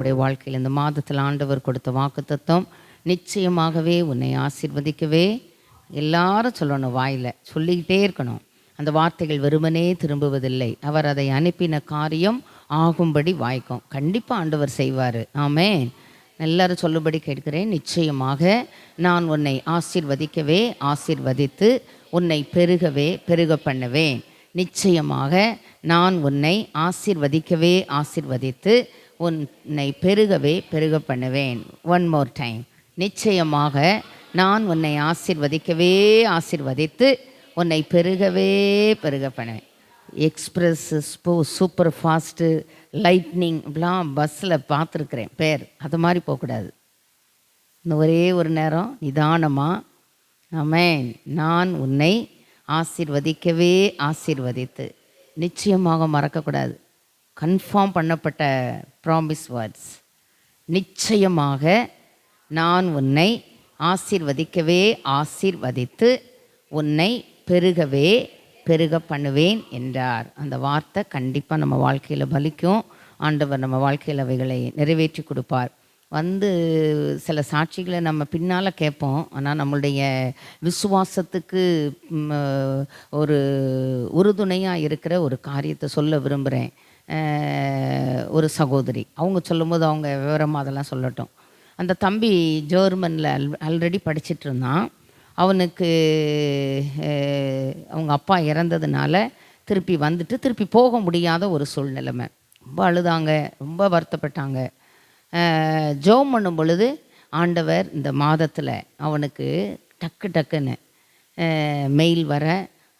நம்முடைய வாழ்க்கையில் இந்த மாதத்தில் ஆண்டவர் கொடுத்த வாக்குத்தத்தம் நிச்சயமாகவே உன்னை ஆசீர்வதிக்கவே. எல்லாரும் சொல்லணும், வாயில் சொல்லிக்கிட்டே இருக்கணும். அந்த வார்த்தைகள் வெறுமனே திரும்புவதில்லை. அவர் அதை அனுப்பின காரியம் ஆகும்படி வாய்க்கும். கண்டிப்பாக ஆண்டவர் செய்வார். ஆமென். எல்லாரும் சொல்லும்படி கேட்கிறேன். நிச்சயமாக நான் உன்னை ஆசீர்வதிக்கவே ஆசீர்வதித்து உன்னை பெருகவே பெருக பண்ணுவேன். நிச்சயமாக நான் உன்னை ஆசீர்வதிக்கவே ஆசீர்வதித்து உன்னை பெருகவே பெருக பண்ணுவேன். One more time. நிச்சயமாக நான் உன்னை ஆசீர்வதிக்கவே ஆசீர்வதித்து உன்னை பெருகவே பெருக பண்ணுவேன். எக்ஸ்பிரஸ், சூப்பர் ஃபாஸ்ட்டு, லைட்னிங் இப்படிலாம் பஸ்ஸில் பார்த்துருக்குறேன் பேர். அது மாதிரி போகக்கூடாது. இந்த ஒரே ஒரு நேரம் நிதானமாக, ஆமென், நான் உன்னை ஆசீர்வதிக்கவே ஆசீர்வதித்து, நிச்சயமாக மறக்கக்கூடாது. கன்ஃபார்ம் பண்ணப்பட்ட ப்ராமிஸ் வேர்ட்ஸ். நிச்சயமாக நான் உன்னை ஆசீர்வதிக்கவே ஆசீர்வதித்து உன்னை பெருகவே பெருக பண்ணுவேன் என்றார். அந்த வார்த்தை கண்டிப்பாக நம்ம வாழ்க்கையில் பலிக்கும். ஆண்டவர் நம்ம வாழ்க்கையில் அவைகளை நிறைவேற்றி கொடுப்பார். சில சாட்சிகளை நம்ம பின்னால் கேட்போம். ஆனால் நம்மளுடைய விசுவாசத்துக்கு ஒரு உறுதுணையாக இருக்கிற ஒரு காரியத்தை சொல்ல விரும்புகிறேன். ஒரு சகோதரி அவங்க சொல்லும்போது அவங்க விவரமாக அதெல்லாம் சொல்லட்டும். அந்த தம்பி ஜெர்மனில் ஆல்ரெடி படிச்சுட்டு இருந்தான். அவனுக்கு அவங்க அப்பா இறந்ததுனால திருப்பி போக முடியாத ஒரு சூழ்நிலைமை. ரொம்ப அழுதாங்க, ரொம்ப வருத்தப்பட்டாங்க. ஜெபம் பண்ணும் பொழுது ஆண்டவர் இந்த மாதத்தில் அவனுக்கு டக்குன்னு மெயில் வர,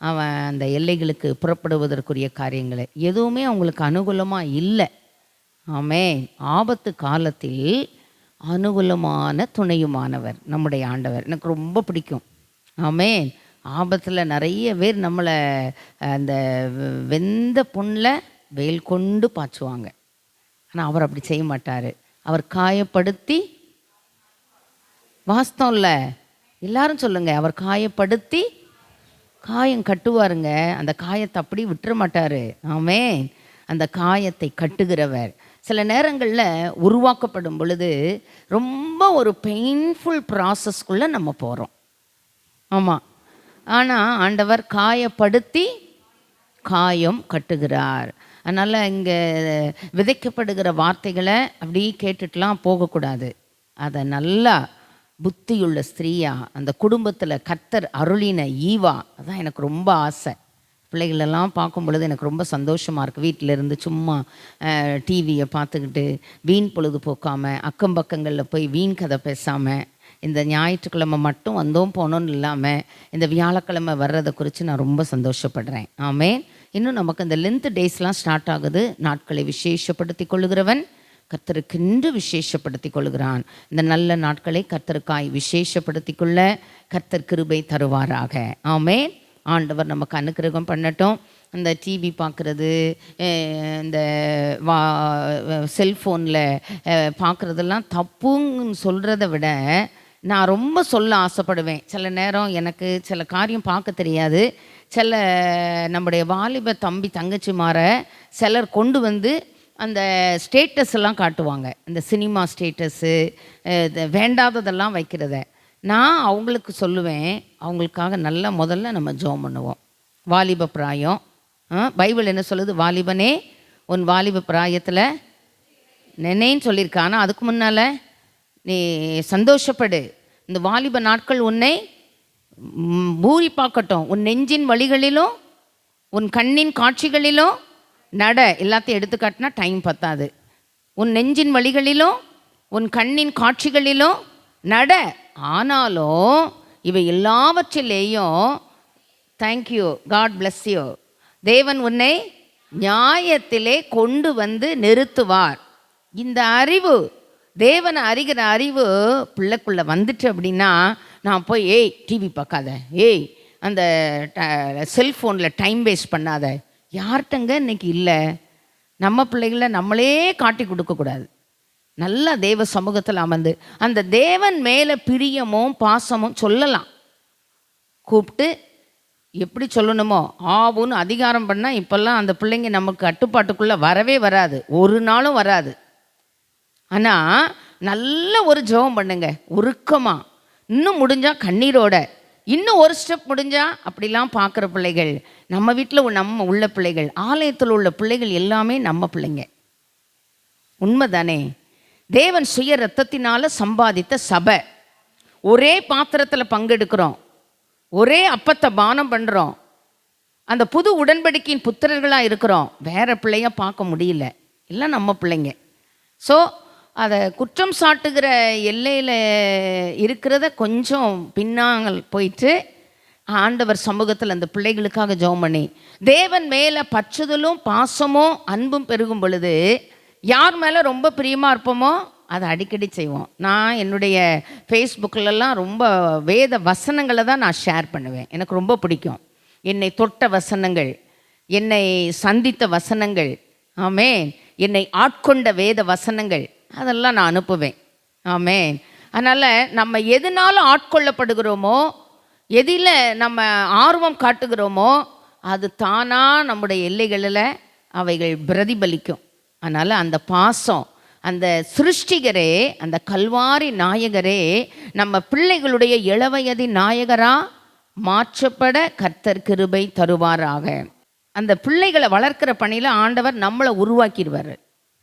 அவன் அந்த எல்லைகளுக்கு புறப்படுவதற்குரிய காரியங்களை எதுவுமே அவங்களுக்கு அனுகூலமாக இல்லை. ஆமென். ஆபத்து காலத்தில் அனுகூலமான துணையுமானவர் நம்முடைய ஆண்டவர். எனக்கு ரொம்ப பிடிக்கும். ஆமென். ஆபத்தில் நிறைய பேர் நம்மளை அந்த வெந்த புண்ணில் வேல் கொண்டு பாய்ச்சுவாங்க. ஆனால் அவர் அப்படி செய்ய மாட்டார். அவர் காயப்படுத்தி, வாஸ்தவம் இல்லை, எல்லாரும் சொல்லுங்கள், அவர் காயப்படுத்தி காயம் கட்டுவாருங்க. அந்த காயத்தை அப்படி விட்டுற மாட்டார். ஆமென். அந்த காயத்தை கட்டுகிறவர். சில நேரங்களில் உருவாக்கப்படும் பொழுது ரொம்ப ஒரு பெயின்ஃபுல் ப்ராசஸ்க்குள்ளே நம்ம போகிறோம். ஆமாம். ஆனால் ஆண்டவர் காயப்படுத்தி காயம் கட்டுகிறார். அதனால் இங்கே விதைக்கப்படுகிற வார்த்தைகளை அப்படி கேட்டுட்டுலாம் போகக்கூடாது. அதை நல்லா புத்தியுள்ள ஸ்திரீயா அந்த குடும்பத்தில் கர்த்தர் அருளின ஈவா, அதான் எனக்கு ரொம்ப ஆசை. பிள்ளைகளெல்லாம் பார்க்கும் பொழுது எனக்கு ரொம்ப சந்தோஷமாக இருக்குது. வீட்டில் இருந்து சும்மா டிவியை பார்த்துக்கிட்டு வீண் பொழுது போக்காமல், அக்கம் பக்கங்களில் போய் வீண் கதை பேசாமல், இந்த ஞாயிற்றுக்கிழமை மட்டும் வந்தோம் போனோன்னு இல்லாமல் இந்த வியாழக்கிழமை வர்றதை குறித்து நான் ரொம்ப சந்தோஷப்படுறேன். ஆமென். இன்னும் நமக்கு இந்த லென்த் டேஸ்லாம் ஸ்டார்ட் ஆகுது. நாட்களை விசேஷப்படுத்தி கொள்ளுகிறவன் கர்த்தருக்கென்று விசேஷப்படுத்தி கொள்கிறான். இந்த நல்ல நாட்களை கர்த்தருக்காய் விசேஷப்படுத்தி கொள்ள கர்த்தர் கிருபை தருவாராக. ஆமென். ஆண்டவர் நமக்கு அனுக்கிரகம் பண்ணட்டும். இந்த டிவி பார்க்குறது, இந்த செல்ஃபோனில் பார்க்குறதெல்லாம் தப்புன்னு சொல்கிறத விட நான் ரொம்ப சொல்ல ஆசைப்படுவேன். சில நேரம் எனக்கு சில காரியம் பார்க்க தெரியாது. சில நம்முடைய வாலிப தம்பி தங்கச்சிமார சிலர் கொண்டு வந்து அந்த ஸ்டேட்டஸ் எல்லாம் காட்டுவாங்க. இந்த சினிமா ஸ்டேட்டஸு, வேண்டாததெல்லாம் வைக்கிறத நான் அவங்களுக்கு சொல்லுவேன். அவங்களுக்காக நல்லா முதல்ல நம்ம ஜெபம் பண்ணுவோம். வாலிப பிராயம், பைபிள் என்ன சொல்லுது? வாலிபனே உன் வாலிப பிராயத்தில் நினைன்னு சொல்லியிருக்கா. ஆனால் அதுக்கு முன்னால் நீ சந்தோஷப்படு. இந்த வாலிப நாட்கள் உன்னை பூரி பார்க்கட்டும். உன் நெஞ்சின் வழிகளிலும் உன் கண்ணின் காட்சிகளிலும் நட. எல்லாத்தையும் எடுத்துக்காட்டினா டைம் பத்தாது. உன் நெஞ்சின் வழிகளிலும் உன் கண்ணின் காட்சிகளிலும் நட. ஆனாலும் இவை எல்லாவற்றிலேயும் தேங்க்யூ, காட் பிளஸ் யூ, தேவன் உன்னை நியாயத்திலே கொண்டு வந்து நிறுத்துவார். இந்த அறிவு, தேவனை அறிகிற அறிவு பிள்ளைக்குள்ளே வந்துட்டு அப்படின்னா, நான் போய் டிவி பார்க்காத, அந்த செல்ஃபோனில் டைம் வேஸ்ட் பண்ணாத, யார்கிட்டங்க இன்னைக்கு இல்லை. நம்ம பிள்ளைகளை நம்மளே காட்டி கொடுக்கக்கூடாது. நல்லா தேவ சமூகத்தில் அமர்ந்து அந்த தேவன் மேலே பிரியமும் பாசமும் சொல்லலாம். கூப்பிட்டு எப்படி சொல்லணுமோ ஆவுன்னு அதிகாரம் பண்ணால் இப்போல்லாம் அந்த பிள்ளைங்க நமக்கு கட்டுப்பாட்டுக்குள்ளே வரவே வராது. ஒரு நாளும் வராது. ஆனால் நல்ல ஒரு ஜெபம் பண்ணுங்க, உருக்கமாக, இன்னும் முடிஞ்சால் கண்ணீரோட, இன்னும் ஒரு ஸ்டெப் முடிஞ்சால் அப்படிலாம் பார்க்குற பிள்ளைகள் நம்ம வீட்டில் நம்ம உள்ள பிள்ளைகள், ஆலயத்தில் உள்ள பிள்ளைகள் எல்லாமே நம்ம பிள்ளைங்க. உண்மைதானே? தேவன் சுய ரத்தத்தினால சம்பாதித்த சபை. ஒரே பாத்திரத்தில் பங்கெடுக்கிறோம், ஒரே அப்பத்தை பானம் பண்ணுறோம், அந்த புது உடன்படிக்கையின் புத்திரர்களாக இருக்கிறோம். வேற பிள்ளைய பார்க்க முடியல, எல்லாம் நம்ம பிள்ளைங்க. ஸோ அதை குற்றம் சாட்டுகிற எல்லையில் இருக்கிறத கொஞ்சம் பின்னாங்கள் போயிட்டு ஆண்டவர் சமூகத்தில் அந்த பிள்ளைகளுக்காக ஜெபம் பண்ணி, தேவன் மேலே பற்றுதலும் பாசமும் அன்பும் பெருகும் பொழுது யார் மேலே ரொம்ப பிரியமாக இருப்போமோ அதை அடிக்கடி செய்வோம். நான் என்னுடைய ஃபேஸ்புக்கிலலாம் ரொம்ப வேத வசனங்களை தான் நான் ஷேர் பண்ணுவேன். எனக்கு ரொம்ப பிடிக்கும். என்னை தொட்ட வசனங்கள், என்னை சந்தித்த வசனங்கள், ஆமென், என்னை ஆட்கொண்ட வேத வசனங்கள், அதெல்லாம் நான் அனுப்புவேன். ஆமென். அதனால் நம்ம எதுனாலும் ஆட்கொள்ளப்படுகிறோமோ, எதில் நம்ம ஆர்வம் காட்டுகிறோமோ அது தானாக நம்முடைய எல்லைகளில் அவைகள் பிரதிபலிக்கும். அதனால் அந்த பாசம், அந்த சிருஷ்டிகரே, அந்த கல்வாரி நாயகரே நம்ம பிள்ளைகளுடைய இளவயதி நாயகராக மாற்றப்பட கர்த்தர் கிருபை தருவாராக. அந்த பிள்ளைகளை வளர்க்கிற பணியில் ஆண்டவர் நம்மளை உருவாக்கிடுவார்.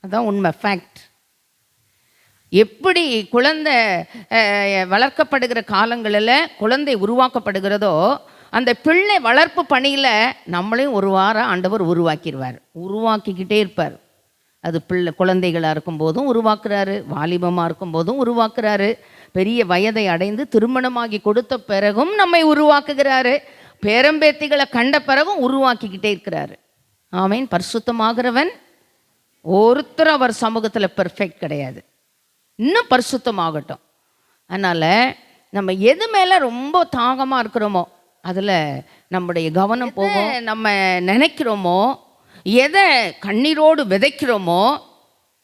அதுதான் உண்மை, ஃபேக்ட். எப்படி குழந்தை வளர்க்கப்படுகிற காலங்களில் குழந்தை உருவாக்கப்படுகிறதோ, அந்த பிள்ளை வளர்ப்பு பணியில் நம்மளையும் ஒரு வாரம் ஆண்டவர் உருவாக்கிடுவார், உருவாக்கிக்கிட்டே இருப்பார். அது குழந்தைகளாக இருக்கும்போதும் உருவாக்குறாரு, வாலிபமாக இருக்கும்போதும் உருவாக்குறாரு, பெரிய வயதை அடைந்து திருமணமாகி கொடுத்த பிறகும் நம்மை உருவாக்குகிறாரு, பேரம்பேத்திகளை கண்ட பிறகும் உருவாக்கிக்கிட்டே இருக்கிறாரு. ஆமீன். பரிசுத்தமாகிறவன் ஒருத்தர் அவர் சமூகத்தில் பெர்ஃபெக்ட் கிடையாது, இன்னும் பரிசுத்தமாகட்டும். அதனால் நம்ம எது மேலே ரொம்ப தாகமாக இருக்கிறோமோ அதில் நம்முடைய கவனம் போகும். நம்ம நினைக்கிறோமோ, எதை கண்ணீரோடு விதைக்கிறோமோ,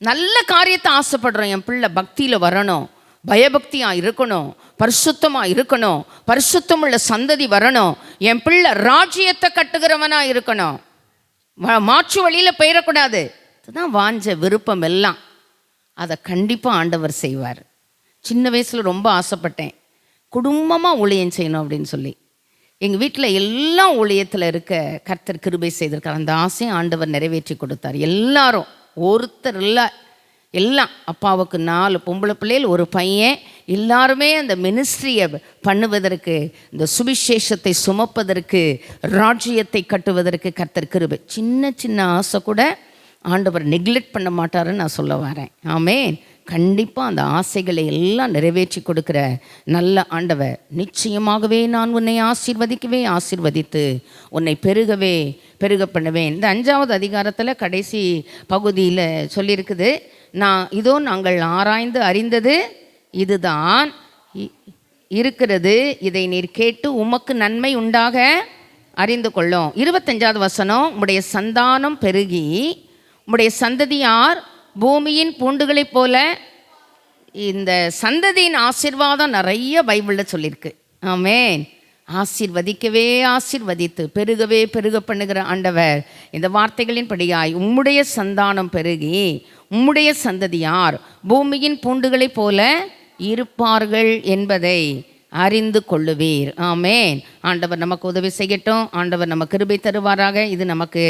நல்ல காரியத்தை ஆசைப்படுறோம். என் பிள்ளை பக்தியில் வரணும், பயபக்தியாக இருக்கணும், பரிசுத்தமாக இருக்கணும், பரிசுத்தமுள்ள சந்ததி வரணும், என் பிள்ளை ராஜ்யத்தை கட்டுகிறவனாக இருக்கணும், மாற்று வழியில் போயிடக்கூடாது. இதுதான் வாஞ்ச விருப்பம் எல்லாம். அதை கண்டிப்பாக ஆண்டவர் செய்வார். சின்ன வயசில் ரொம்ப ஆசைப்பட்டேன், குடும்பமாக ஊழியம் செய்யணும் அப்படின்னு சொல்லி. எங்கள் வீட்டில் எல்லாம் ஊழியத்தில் இருக்க கர்த்தர் கிருபை செய்திருக்கார். அந்த ஆசையை ஆண்டவர் நிறைவேற்றி கொடுத்தார். எல்லாரும், ஒருத்தர் இல்லை, எல்லாம். அப்பாவுக்கு 4 பொம்பளை பிள்ளைகள், ஒரு பையன், எல்லாருமே அந்த மினிஸ்ட்ரியை பண்ணுவதற்கு, இந்த சுவிசேஷத்தை சுமப்பதற்கு, ராஜ்யத்தை கட்டுவதற்கு கர்த்தர் கிருபை. சின்ன சின்ன ஆசை கூட ஆண்டவர் நெக்லெக்ட் பண்ண மாட்டாருன்னு நான் சொல்ல வரேன். ஆமென். கண்டிப்பாக அந்த ஆசைகளை எல்லாம் நிறைவேற்றி கொடுக்குற நல்ல ஆண்டவர். நிச்சயமாகவே நான் உன்னை ஆசீர்வதித்து உன்னை பெருக பண்ணுவேன். இந்த 5வது அதிகாரத்தில் கடைசி பகுதியில் சொல்லியிருக்குது, நாங்கள் ஆராய்ந்து அறிந்தது இதுதான் இருக்கிறது, இதை நீர் கேட்டு உமக்கு நன்மை உண்டாக அறிந்து கொள்ளும். 25வது வசனம், உம்முடைய சந்தானம் பெருகி உம்முடைய சந்ததியார் பூமியின் பூண்டுகளைப் போல. இந்த சந்ததியின் ஆசீர்வாதம் நிறைய பைபிளில் சொல்லியிருக்கு. ஆமென். ஆசீர்வதித்து பெருக பண்ணுகிற ஆண்டவர் இந்த வார்த்தைகளின் படியாய் உம்முடைய சந்தானம் பெருகி உம்முடைய சந்ததியார் பூமியின் பூண்டுகளைப் போல இருப்பார்கள் என்பதை அறிந்து கொள்ளுவீர். ஆமென். ஆண்டவர் நமக்கு உதவி செய்யட்டும். ஆண்டவர் நமக்கு கிருபை தருவாராக. இது நமக்கு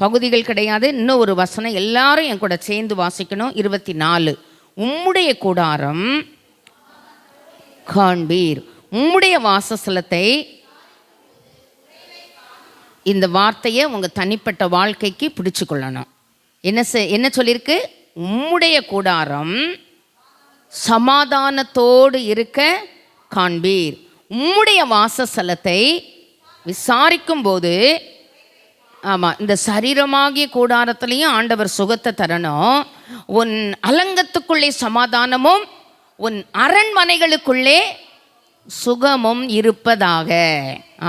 பகுதிகள் கிடையாது. இன்னும் ஒரு வசனம் எல்லாரும் என் கூட சேர்ந்து வாசிக்கணும். 24, உம்முடைய கூடாரம் காண்பீர், உம்முடைய வாசஸ்தலத்தை. இந்த வார்த்தையை உங்கள் தனிப்பட்ட வாழ்க்கைக்கு பிடிச்சு கொள்ளணும். என்ன சொல்லியிருக்கு? உம்முடைய கூடாரம் சமாதானத்தோடு இருக்க காண்பீர். உம்முடைய வாசஸ்தலத்தை விசாரிக்கும் போது, ஆமாம், இந்த சரீரமாகிய கூடாரத்துலேயும் ஆண்டவர் சுகத்தை தரணும். உன் அலங்கத்துக்குள்ளே சமாதானமும் உன் அரண்மனைகளுக்குள்ளே சுகமும் இருப்பதாக.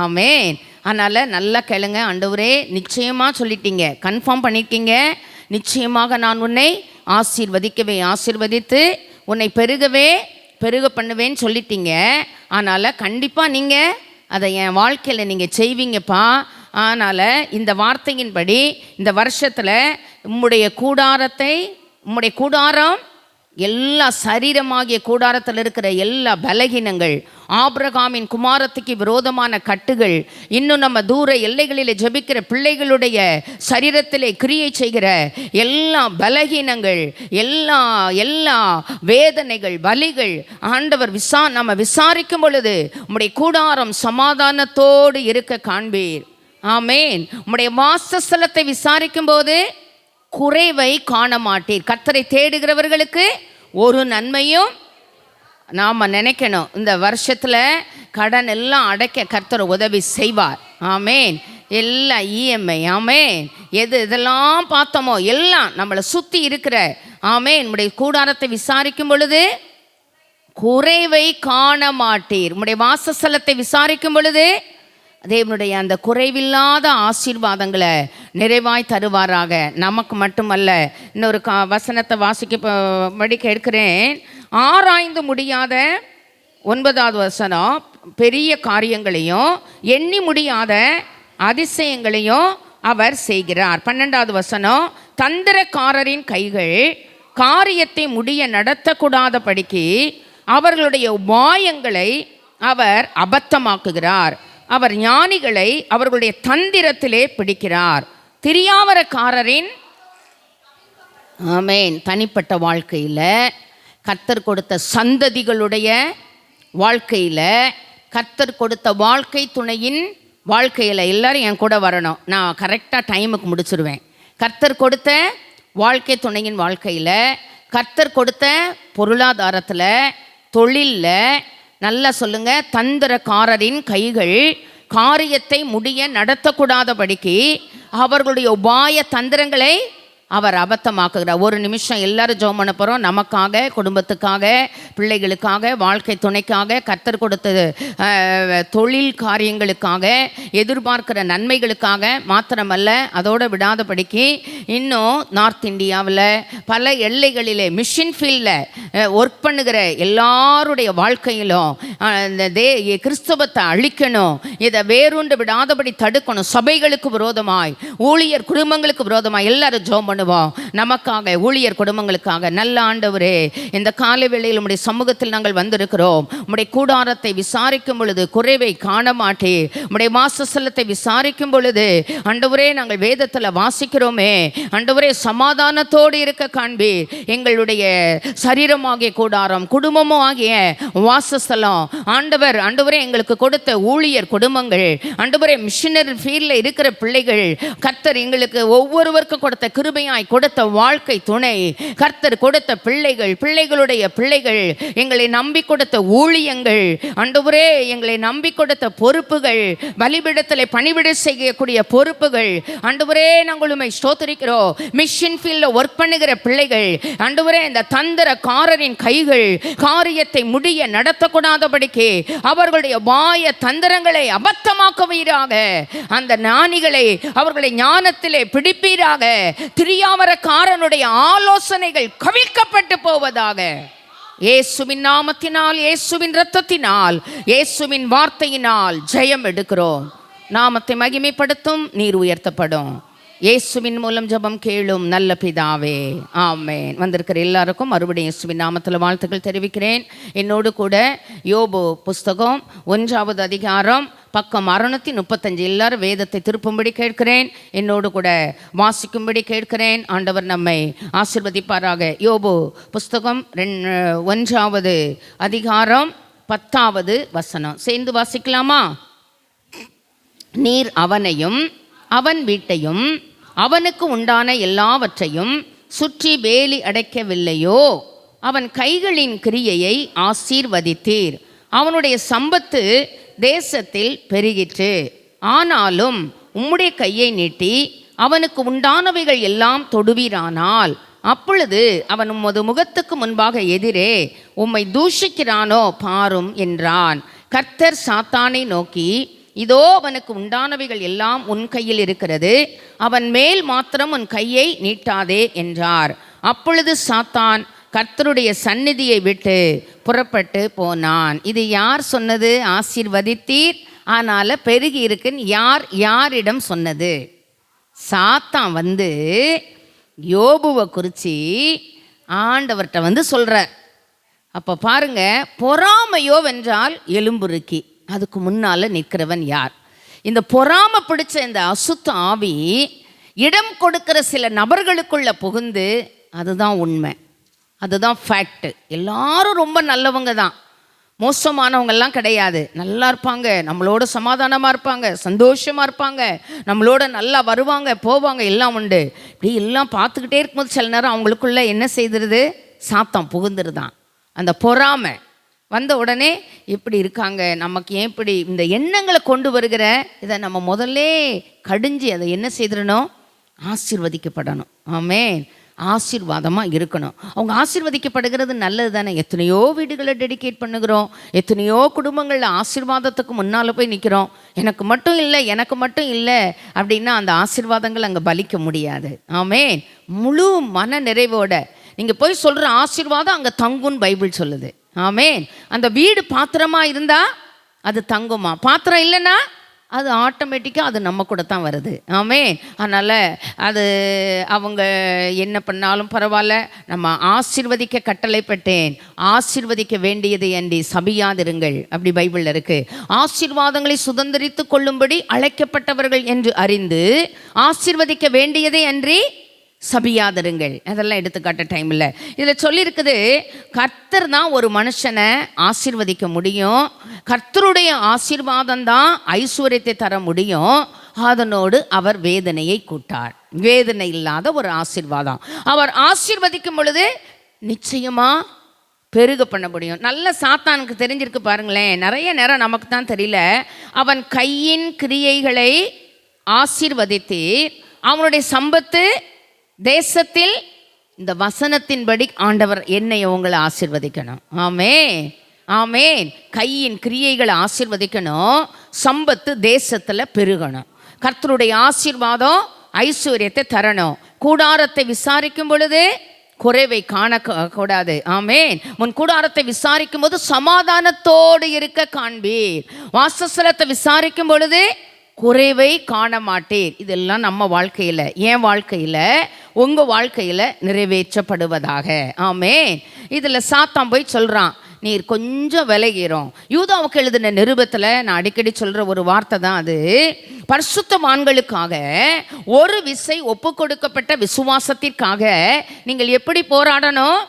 ஆமென். அதனால் நல்லா கேளுங்க. ஆண்டவரே, நிச்சயமாக சொல்லிட்டீங்க, கன்ஃபார்ம் பண்ணியிருக்கீங்க, நிச்சயமாக நான் உன்னை ஆசீர்வதித்து உன்னை பெருக பண்ணுவேன்னு சொல்லிட்டீங்க. அதனால் கண்டிப்பாக நீங்கள் அதை என் வாழ்க்கையில் நீங்கள் செய்வீங்கப்பா. அதனால் இந்த வார்த்தையின்படி இந்த வருஷத்தில் உம்முடைய கூடாரம் எல்லா சரீரமாகிய கூடாரத்தில் இருக்கிற எல்லா பலகீனங்கள், ஆபிரகாமின் குமாரத்துக்கு விரோதமான கட்டுகள், இன்னும் நம்ம தூர எல்லைகளில் ஜெபிக்கிற பிள்ளைகளுடைய சரீரத்திலே கிரியை செய்கிற எல்லா பலகீனங்கள், எல்லா வேதனைகள், வலிகள், ஆண்டவர் நம்ம விசாரிக்கும் பொழுது உம்முடைய கூடாரம் சமாதானத்தோடு இருக்க காண்பீர். ஆமேன். உம்முடைய வாசஸ்தலத்தை விசாரிக்கும் போது குறைவை காண மாட்டீர். கர்த்தரை தேடுகிறவர்களுக்கு ஒரு நன்மையும் நாம் நினைக்கணும், இந்த வருஷத்தில் கடன் எல்லாம் அடைக்க கர்த்தர் உதவி செய்வார். ஆமேன். எல்லாம் இஎம்ஐ, ஆமேன், இதெல்லாம் பார்த்தோமோ எல்லாம் நம்மளை சுற்றி இருக்கிற, ஆமேன், உம்முடைய கூடாரத்தை விசாரிக்கும் பொழுது குறைவை காண மாட்டீர். உம்முடைய வாசஸ்தலத்தை விசாரிக்கும் பொழுது தேவனுடைய அந்த குறைவில்லாத ஆசீர்வாதங்களை நிறைவாய் தருவாராக. நமக்கு மட்டுமல்ல. இன்னொரு வசனத்தை வாசிக்கப்படி கேட்கிறேன். ஆராய்ந்து முடியாத 9வது வசனம், பெரிய காரியங்களையும் எண்ணி முடியாத அதிசயங்களையும் அவர் செய்கிறார். 12வது வசனம், தந்திரக்காரரின் கைகள் காரியத்தை முடிய நடத்தக்கூடாதபடிக்கு அவர்களுடைய உபாயங்களை அவர் அபத்தமாக்குகிறார். அவர் ஞானிகளை அவர்களுடைய தந்திரத்திலே பிடிக்கிறார். திரியாவரக்காரரின், ஆமேன், தனிப்பட்ட வாழ்க்கையில், கர்த்தர் கொடுத்த சந்ததிகளுடைய வாழ்க்கையில், கர்த்தர் கொடுத்த வாழ்க்கை துணையின் வாழ்க்கையில் எல்லாரும் என் கூட வரணும். நான் கரெக்டாக டைமுக்கு முடிச்சிடுவேன். கர்த்தர் கொடுத்த வாழ்க்கை துணையின் வாழ்க்கையில், கர்த்தர் கொடுத்த பொருளாதாரத்தில், தொழிலில், நல்லா சொல்லுங்க, தந்திரக்காரரின் கைகள் காரியத்தை முடிய நடத்தக்கூடாதபடிக்கு அவர்களுடைய உபாய தந்திரங்களை அவர் அபத்தமாக்குகிறார். ஒரு நிமிஷம் எல்லாரும் ஜெபம் பண்ண போகிறோம். நமக்காக, குடும்பத்துக்காக, பிள்ளைகளுக்காக, வாழ்க்கை துணைக்காக, கர்த்தர் கொடுத்த தொழில் காரியங்களுக்காக, எதிர்பார்க்கிற நன்மைகளுக்காக மாத்திரமல்ல, அதோடு விடாதபடிக்கு இன்னும் நார்த் இந்தியாவில் பல எல்லைகளிலே மிஷின் ஃபீல்டில் ஒர்க் பண்ணுகிற எல்லாருடைய வாழ்க்கையிலும் இந்த கிறிஸ்தவத்தை அழிக்கணும், இதை வேறொன்று விடாதபடி தடுக்கணும். சபைகளுக்கு விரோதமாய், ஊழியர் குடும்பங்களுக்கு விரோதமாய் எல்லாரும் ஜெபம் பண்ணுவோம். நமக்காக, ஊழியர் குடும்பங்களுக்காக. நல்ல ஆண்டவரே, இந்த காலை வேளையில் உம்முடைய சமூகத்தில் நாங்கள் வந்திருக்கிறோம். உம்முடைய கூடாரத்தை விசாரிக்கும் பொழுது குறைவை காண மாட்டே. உம்முடைய வாசஸ்தலத்தை விசாரிக்கும் பொழுது ஆண்டவரே, நாங்கள் வேதத்தில் வாசிக்கிறோமே, ஆண்டவரே, சமாதானத்தோடு இருக்க காண்பீர். எங்களுடைய சரீரமாகிய கூடாரம், குடும்பமும் ஆகிய வாசஸ்தலம், ஆண்டவரே, எங்களுக்கு கொடுத்த ஊழியர் குடும்பங்கள், ஆண்டவரே, மிஷனரி ஃபீல்டில் இருக்கிற பிள்ளைகள், கர்த்தர் எங்களுக்கு ஒவ்வொருவருக்கும் கொடுத்த கிருபையாய் கொடுத்த வாழ்க்கை துணை, கர்த்தர் கொடுத்த பிள்ளைகள், பிள்ளைகளுடைய பிள்ளைகள், எங்களை நம்பி கொடுத்த ஊழியங்கள், ஆண்டவரே, எங்களை நம்பி கொடுத்த பொறுப்புகள், பலிபீடத்தில் பணிவிடை செய்யக்கூடிய பொறுப்புகள், ஆண்டவரே, நாங்கள் உம்மை ஸ்தோத்திரிக்கிறோம். மிஷன் ஃபீல்டில் ஒர்க் பண்ணுகிற பிள்ளைகள், ஆண்டவரே, இந்த தந்திரக்காரரின் கைகள் காரியத்தை முடிய நடத்தக்கூடாதபடிக்கு அவர்களுடைய வாய தந்திரங்களை அபத்தமாக்குவீராக. அந்த ஞானிகளை அவர்களை ஞானத்திலே பிடிப்பீராக. திரியாவரக்காரனுடைய ஆலோசனைகள் கவிழ்க்கப்பட்டு போவதாக. இயேசுவின் நாமத்தினால், இயேசுவின் இரத்தத்தினால், இயேசுவின் வார்த்தையினால் ஜெயம் எடுக்கிறோம். நாமத்தை மகிமைப்படுத்தும், நீர் உயர்த்தப்படும். இயேசுவின் மூலம் ஜெபம் கேளும் நல்ல பிதாவே, ஆமென். வந்திருக்கிற எல்லாருக்கும் மறுபடியும் இயேசுவின் நாமத்தில் வாழ்த்துக்கள் தெரிவிக்கிறேன். என்னோடு கூட யோபு புஸ்தகம் 1வது அதிகாரம் பக்கம் 635 எல்லாரும் வேதத்தை திருப்பும்படி கேட்கிறேன். என்னோடு கூட வாசிக்கும்படி கேட்கிறேன். ஆண்டவர் நம்மை ஆசீர்வதிப்பாராக. யோபு புஸ்தகம் 1வது அதிகாரம் 10வது வசனம் சேர்ந்து வாசிக்கலாமா? நீர் அவனையும் அவன் வீட்டையும் அவனுக்கு உண்டான எல்லாவற்றையும் சுற்றி வேலி அடைக்கவில்லையோ? அவன் கைகளின் கிரியையை ஆசீர்வதித்தீர். அவனுடைய சம்பத்து தேசத்தில் பெருகிற்று. ஆனாலும் உம்முடைய கையை நீட்டி அவனுக்கு உண்டானவைகள் எல்லாம் தொடுவீரானால், அப்பொழுது அவன் உமது முகத்துக்கு முன்பாக எதிரே உம்மை தூஷிக்கிறானோ பாரும் என்றான். கர்த்தர் சாத்தானை நோக்கி, இதோ அவனுக்கு உண்டானவைகள் எல்லாம் உன் கையில் இருக்கிறது, அவன் மேல் மாத்திரம் உன் கையை நீட்டாதே என்றார். அப்பொழுது சாத்தான் கர்த்தருடைய சந்நிதியை விட்டு புறப்பட்டு போனான். இது யார் சொன்னது? ஆசீர்வதித்தீர் ஆனால பெருகி இருக்குன்னு யாரிடம் சொன்னது? சாத்தான் வந்து யோபுவை குறித்து ஆண்டவர்கிட்ட வந்து சொல்கிறார். அப்போ பாருங்க, பொறாமையோ வென்றால் எலும்புருக்கி, அதுக்கு முன்னால் நிற்கிறவன் யார்? இந்த பொறாமை பிடிச்ச இந்த அசுத்த ஆவி இடம் கொடுக்கிற சில நபர்களுக்குள்ள புகுந்து, அதுதான் உண்மை, அதுதான் ஃபேக்ட். எல்லாரும் ரொம்ப நல்லவங்க தான், மோசமானவங்கெல்லாம் கிடையாது. நல்லா இருப்பாங்க, நம்மளோட சமாதானமாக இருப்பாங்க, சந்தோஷமாக இருப்பாங்க, நம்மளோட நல்லா வருவாங்க போவாங்க, எல்லாம் உண்டு. இப்படி எல்லாம் பார்த்துக்கிட்டே இருக்கும்போது சில நேரம் அவங்களுக்குள்ள என்ன செய்திருது? சாத்தம் புகுந்துருதான். அந்த பொறாமை வந்த உடனே இப்படி இருக்காங்க, நமக்கு ஏன் இப்படி, இந்த எண்ணங்களை கொண்டு வருகிற இதை நம்ம முதல்ல கடிஞ்சு அதை என்ன செய்திடணும்? ஆசீர்வதிக்கப்படணும். ஆமென். ஆசீர்வாதமாக இருக்கணும். அவங்க ஆசீர்வதிக்கப்படுகிறது நல்லது தானே. எத்தனையோ வீடுகளை டெடிகேட் பண்ணுகிறோம், எத்தனையோ குடும்பங்களில் ஆசீர்வாதத்துக்கு முன்னால் போய் நிற்கிறோம். எனக்கு மட்டும் இல்லை, எனக்கு மட்டும் இல்லை அப்படின்னா அந்த ஆசீர்வாதங்கள் அங்கே பலிக்க முடியாது. ஆமென். முழு மன நிறைவோட நீங்கள் போய் சொல்கிற ஆசீர்வாதம் அங்கே தங்குன்னு பைபிள் சொல்லுது. ஆமென். அந்த வீடு பாத்திரமாக இருந்தால் அது தங்குமா? பாத்திரம் இல்லைன்னா அது ஆட்டோமேட்டிக்காக அது நம்ம கூட தான் வருது. ஆமென். அதனால் அது அவங்க என்ன பண்ணாலும் பரவாயில்ல, நம்ம ஆசீர்வதிக்க கட்டளைப்பட்டேன், ஆசீர்வதிக்க வேண்டியதை அன்றி சபியாதிருங்கள், அப்படி பைபிளில் இருக்குது. ஆசீர்வாதங்களை சுதந்திரித்து கொள்ளும்படி அழைக்கப்பட்டவர்கள் என்று அறிந்து ஆசீர்வதிக்க வேண்டியதை அன்றி சபியாதிருங்கள். அதெல்லாம் எடுத்துக்காட்ட டைம் இல்லை. இதில் சொல்லியிருக்குது, கர்த்தர் தான் ஒரு மனுஷனை ஆசீர்வதிக்க முடியும், கர்த்தருடைய ஆசீர்வாதம் தான் ஐஸ்வர்யத்தை தர முடியும், அதனோடு அவர் வேதனையை கூட்டார். வேதனை இல்லாத ஒரு ஆசீர்வாதம். அவர் ஆசீர்வதிக்கும் பொழுது நிச்சயமாக பெருக பண்ண முடியும். நல்ல சாத்தானுக்கு தெரிஞ்சிருக்கு பாருங்களேன். நிறைய நேரம் நமக்கு தான் தெரியல. அவன் கையின் கிரியைகளை ஆசீர்வதித்து அவனுடைய சம்பத்து தேசத்தில், இந்த வசனத்தின்படி ஆண்டவர் என்னை உங்களை ஆசீர்வதிக்கணும். ஆமென், ஆமென். கையின் கிரியைகளை ஆசீர்வதிக்கணும், சம்பத்து தேசத்தில் பெருகணும், கர்த்தருடைய ஆசீர்வாதம் ஐஸ்வர்யத்தை தரணும். கூடாரத்தை விசாரிக்கும் பொழுது குறைவை காணக்கூடாது. ஆமென். முன் கூடாரத்தை விசாரிக்கும் போது சமாதானத்தோடு இருக்க காண்பீர், வாசஸ்தலத்தை விசாரிக்கும் பொழுது குறைவை காண மாட்டேன். இதெல்லாம் நம்ம வாழ்க்கையில், என் வாழ்க்கையில், உங்கள் வாழ்க்கையில் நிறைவேற்றப்படுவதாக. ஆமென். இதில் சாத்தான் போய் சொல்கிறான், நீர் கொஞ்சம் விலகிறோம். யூதாவுக்கு எழுதின நிருபத்தில் நான் அடிக்கடி சொல்கிற ஒரு வார்த்தை தான் அது. பரிசுத்தவான்களுக்காக ஒரு விசை ஒப்பு கொடுக்கப்பட்ட விசுவாசத்திற்காக நீங்கள் எப்படி போராடணும்?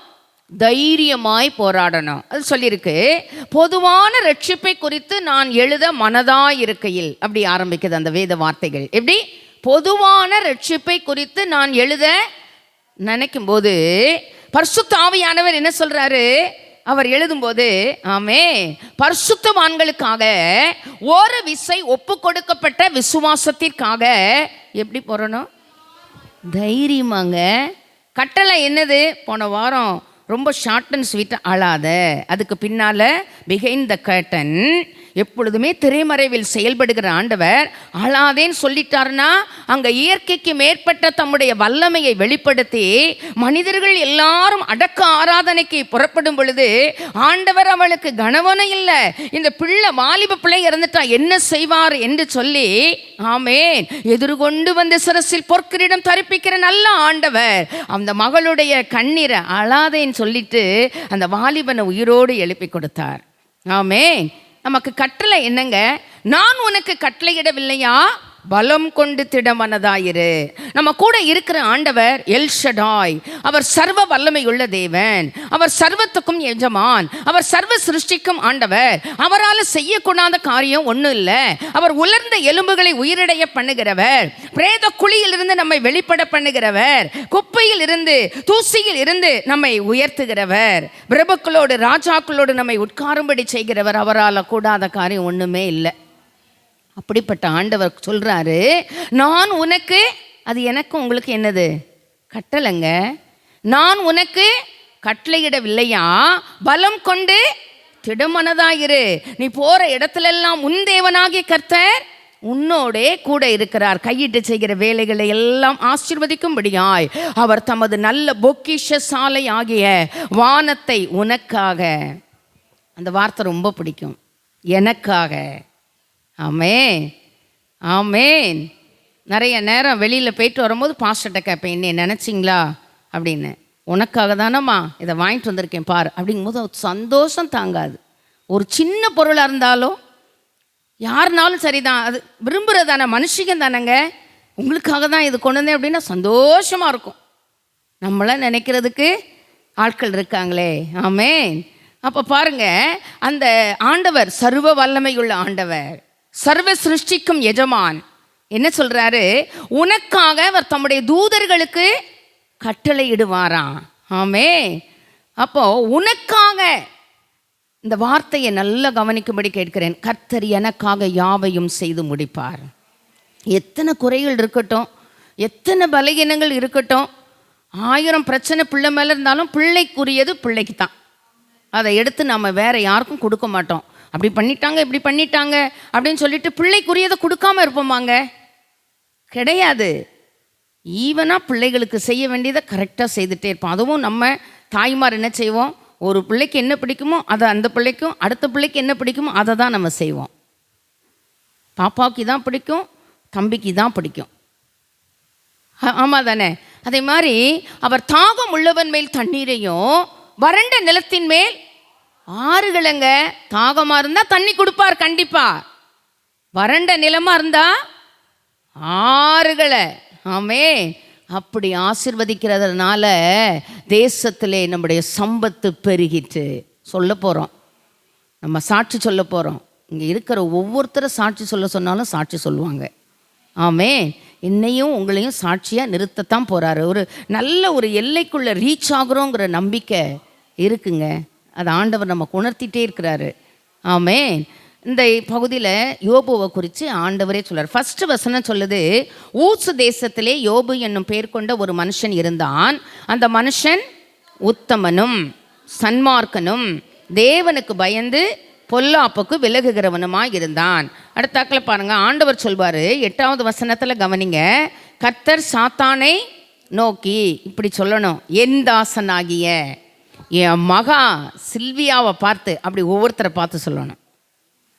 தைரியமாய் போராடணும். அது சொல்லியிருக்கு. பொதுவான ரட்சிப்பை குறித்து நான் எழுத மனதாயிருக்கையில், அப்படி ஆரம்பிக்குது அந்த வேத வார்த்தைகள். எப்படி? பொதுவான ரட்சிப்பை குறித்து நான் எழுத நினைக்கும் போது பரிசுத்த ஆவியானவர் என்ன சொல்றாரு? அவர் எழுதும்போது, ஆமே, பரிசுத்தவான்களுக்காக ஒரு விசை ஒப்பு கொடுக்கப்பட்ட விசுவாசத்திற்காக எப்படி போறணும்? தைரியமாங்க. கட்டளை என்னது? போன வாரம் ரொம்ப ஷார்ட் அண்ட் ஸ்வீட்டாக அழாத, அதுக்கு பின்னால் பிஹைண்ட் த கர்டன், எப்பொழுதுமே திரைமறைவில் செயல்படுகிற ஆண்டவர் அழாதேன்னு சொல்லிட்டாருன்னா அங்கே இயற்கைக்கு மேற்பட்ட தம்முடைய வல்லமையை வெளிப்படுத்தி மனிதர்கள் எல்லாரும் அடக்க ஆராதனைக்கு புறப்படும் பொழுது ஆண்டவர் அவளுக்கு கணவனும் இல்லை, இந்த பிள்ளை வாலிப பிள்ளை இறந்துட்டா என்ன செய்வார் என்று சொல்லி, ஆமேன், எதிர்கொண்டு வந்து சிரசில் பொற்கிரீடம் தரிப்பிக்கிற நல்ல ஆண்டவர் அந்த மகளுடைய கண்ணீரை அழாதேன்னு சொல்லிட்டு அந்த வாலிபனை உயிரோடு எழுப்பி கொடுத்தார். ஆமேன். நமக்கு கட்டளை என்னங்க? நான் உனக்கு கட்டளையிடவில்லையா? பலம் கொண்டு திடமனதாயிரு. நம்ம கூட இருக்கிற ஆண்டவர் எல் ஷடாய், அவர் சர்வ வல்லமை உள்ள தேவன், அவர் சர்வத்துக்கும் எஜமான், அவர் சர்வ சிருஷ்டிக்கும் ஆண்டவர். அவரால் செய்யக்கூடாத காரியம் ஒன்றும் இல்லை. அவர் உலர்ந்த எலும்புகளை உயிரிடைய பண்ணுகிறவர், பிரேத குழியிலிருந்து நம்மை வெளிப்பட பண்ணுகிறவர், குப்பையில் இருந்து தூசியில் இருந்து நம்மை உயர்த்துகிறவர், பிரபுக்களோடு ராஜாக்களோடு நம்மை உட்காரும்படி செய்கிறவர். அவரால் கூடாத காரியம் ஒன்றுமே இல்லை. அப்படிப்பட்ட ஆண்டவர் சொல்றாரு, நான் உனக்கு, அது எனக்கு உங்களுக்கு என்னது? கட்டளைங்க. நான் உனக்கு கட்டளையிடவில்லையா? பலம் கொண்டு திடமனதாயிரு. நீ போற இடத்துல எல்லாம் உன் தேவனாகிய கர்த்தர் உன்னோடே கூட இருக்கிறார். கையிட்டு செய்கிற வேலைகளை எல்லாம் ஆசீர்வதிக்கும்படியாய் அவர் தமது நல்ல பொக்கிஷ சாலை ஆகிய வானத்தை உனக்காக, அந்த வார்த்தை ரொம்ப பிடிக்கும், எனக்காக. ஆமேன், ஆமேன். நிறைய நேரம் வெளியில் போயிட்டு வரும்போது பாஸ்டர்கிட்ட கேட்பேன், என்ன நினச்சிங்களா அப்படின்னு. உனக்காக தானம்மா இதை வாங்கிட்டு வந்திருக்கேன் பார் அப்படிங்கும்போது சந்தோஷம் தாங்காது. ஒரு சின்ன பொருளாக இருந்தாலும் யாருனாலும் சரிதான், அது விரும்புகிறது தானே, மனுஷங்க தானேங்க. உங்களுக்காக தான் இது கொண்டு வந்தேன் அப்படின்னா சந்தோஷமாக இருக்கும். நம்மளாம் நினைக்கிறதுக்கு ஆட்கள் இருக்காங்களே. ஆமென். அப்போ பாருங்க, அந்த ஆண்டவர் சர்வ வல்லமையுள்ள ஆண்டவர், சர்வ சிருஷ்டிக்கும் எஜமான் என்ன சொல்றாரு? உனக்காக அவர் தம்முடைய தூதர்களுக்கு கட்டளை இடுவாராம். ஆமென். அப்போ உனக்காக, இந்த வார்த்தையை நல்லா கவனிக்கும்படி கேட்கிறேன். கர்த்தர் எனக்காக யாவையும் செய்து முடிப்பார். எத்தனை குறைகள் இருக்கட்டும், எத்தனை பலகீனங்கள் இருக்கட்டும், 1000 பிரச்சனை பிள்ளை மேலே இருந்தாலும் பிள்ளைக்குரியது பிள்ளைக்கு தான். அதை எடுத்து நம்ம வேற யாருக்கும் கொடுக்க மாட்டோம். அப்படி பண்ணிட்டாங்க இப்படி பண்ணிட்டாங்க அப்படின்னு சொல்லிட்டு பிள்ளைக்குரியதை கொடுக்காம இருப்போமாங்க? கிடையாது. ஈவனாக பிள்ளைகளுக்கு செய்ய வேண்டியதை கரெக்டாக செய்துட்டே இருப்போம். அதுவும் நம்ம தாய்மார் என்ன செய்வோம்? ஒரு பிள்ளைக்கு என்ன பிடிக்குமோ அதை அந்த பிள்ளைக்கும், அடுத்த பிள்ளைக்கு என்ன பிடிக்குமோ அதை தான் நம்ம செய்வோம். பாப்பாவுக்கு இதான் பிடிக்கும், தம்பிக்கு தான் பிடிக்கும். ஆமாம் தானே? அதே மாதிரி அவர் தாகம் உள்ளவன் மேல் தண்ணீரையும் வறண்ட நிலத்தின் மேல் ஆறுகளங்க. தாகமாக இருந்தால் தண்ணி கொடுப்பார் கண்டிப்பா. வறண்ட நிலமாக இருந்தால் ஆறுகளை. ஆமே. அப்படி ஆசீர்வதிக்கிறதுனால தேசத்திலே நம்முடைய சம்பத்து பெருகிட்டு சொல்ல போகிறோம். நம்ம சாட்சி சொல்ல போகிறோம். இங்கே இருக்கிற ஒவ்வொருத்தரும் சாட்சி சொல்ல சொன்னாலும் சாட்சி சொல்லுவாங்க. ஆமே. என்னையும் உங்களையும் சாட்சியாக நிறுத்தத்தான் போகிறாரு. ஒரு நல்ல ஒரு எல்லைக்குள்ளே ரீச் ஆகுறோங்கிற நம்பிக்கை இருக்குங்க. அது ஆண்டவர் நமக்கு உணர்த்திட்டே இருக்கிறாரு. ஆமே. இந்த பகுதியில் யோபுவை குறித்து ஆண்டவரே சொல்கிறார். ஃபஸ்ட்டு வசனம் சொல்லுது, ஊசு தேசத்திலே யோபு என்னும் பேர் கொண்ட ஒரு மனுஷன் இருந்தான். அந்த மனுஷன் உத்தமனும் சன்மார்க்கனும் தேவனுக்கு பயந்து பொல்லாப்புக்கு விலகுகிறவனுமாய் இருந்தான். அடுத்தாக்கில் பாருங்க, ஆண்டவர் சொல்வார் 8வது வசனத்தில் கவனிங்க. கர்த்தர் சாத்தானை நோக்கி இப்படி சொல்லணும், என் தாசனாகிய என் மகா சில்வியாவை பார்த்து, அப்படி ஒவ்வொருத்தரை பார்த்து சொல்லணும்.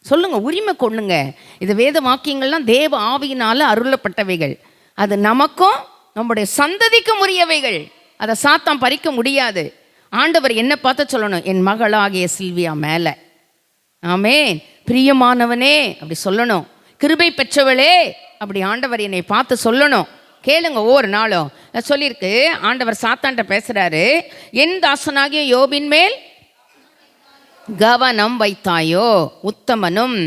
சொல்லுங்க, உரிமை கொள்ளுங்க. இது வேத வாக்கியங்கள்லாம் தேவ ஆவியினால அருளப்பட்டவைகள். அது நமக்கும் நம்முடைய சந்ததிக்கும் உரியவைகள். அதை சாத்தான் பறிக்க முடியாது. ஆண்டவர் என்ன பார்த்து சொல்லணும்? என் மகளாகிய சில்வியா மேலே. ஆமென். பிரியமானவனே அப்படி சொல்லணும். கிருபை பெற்றவளே அப்படி ஆண்டவர் என்னை பார்த்து சொல்லணும். கேளுங்க, ஒவ்வொரு நாளும் சொல்லியிருக்கு. ஆண்டவர் சாத்தான்ட்ட பேசுகிறாரு, என் தாசனாகிய யோபின் மேல் கவனம் வைத்தாயோ உத்தமனும்.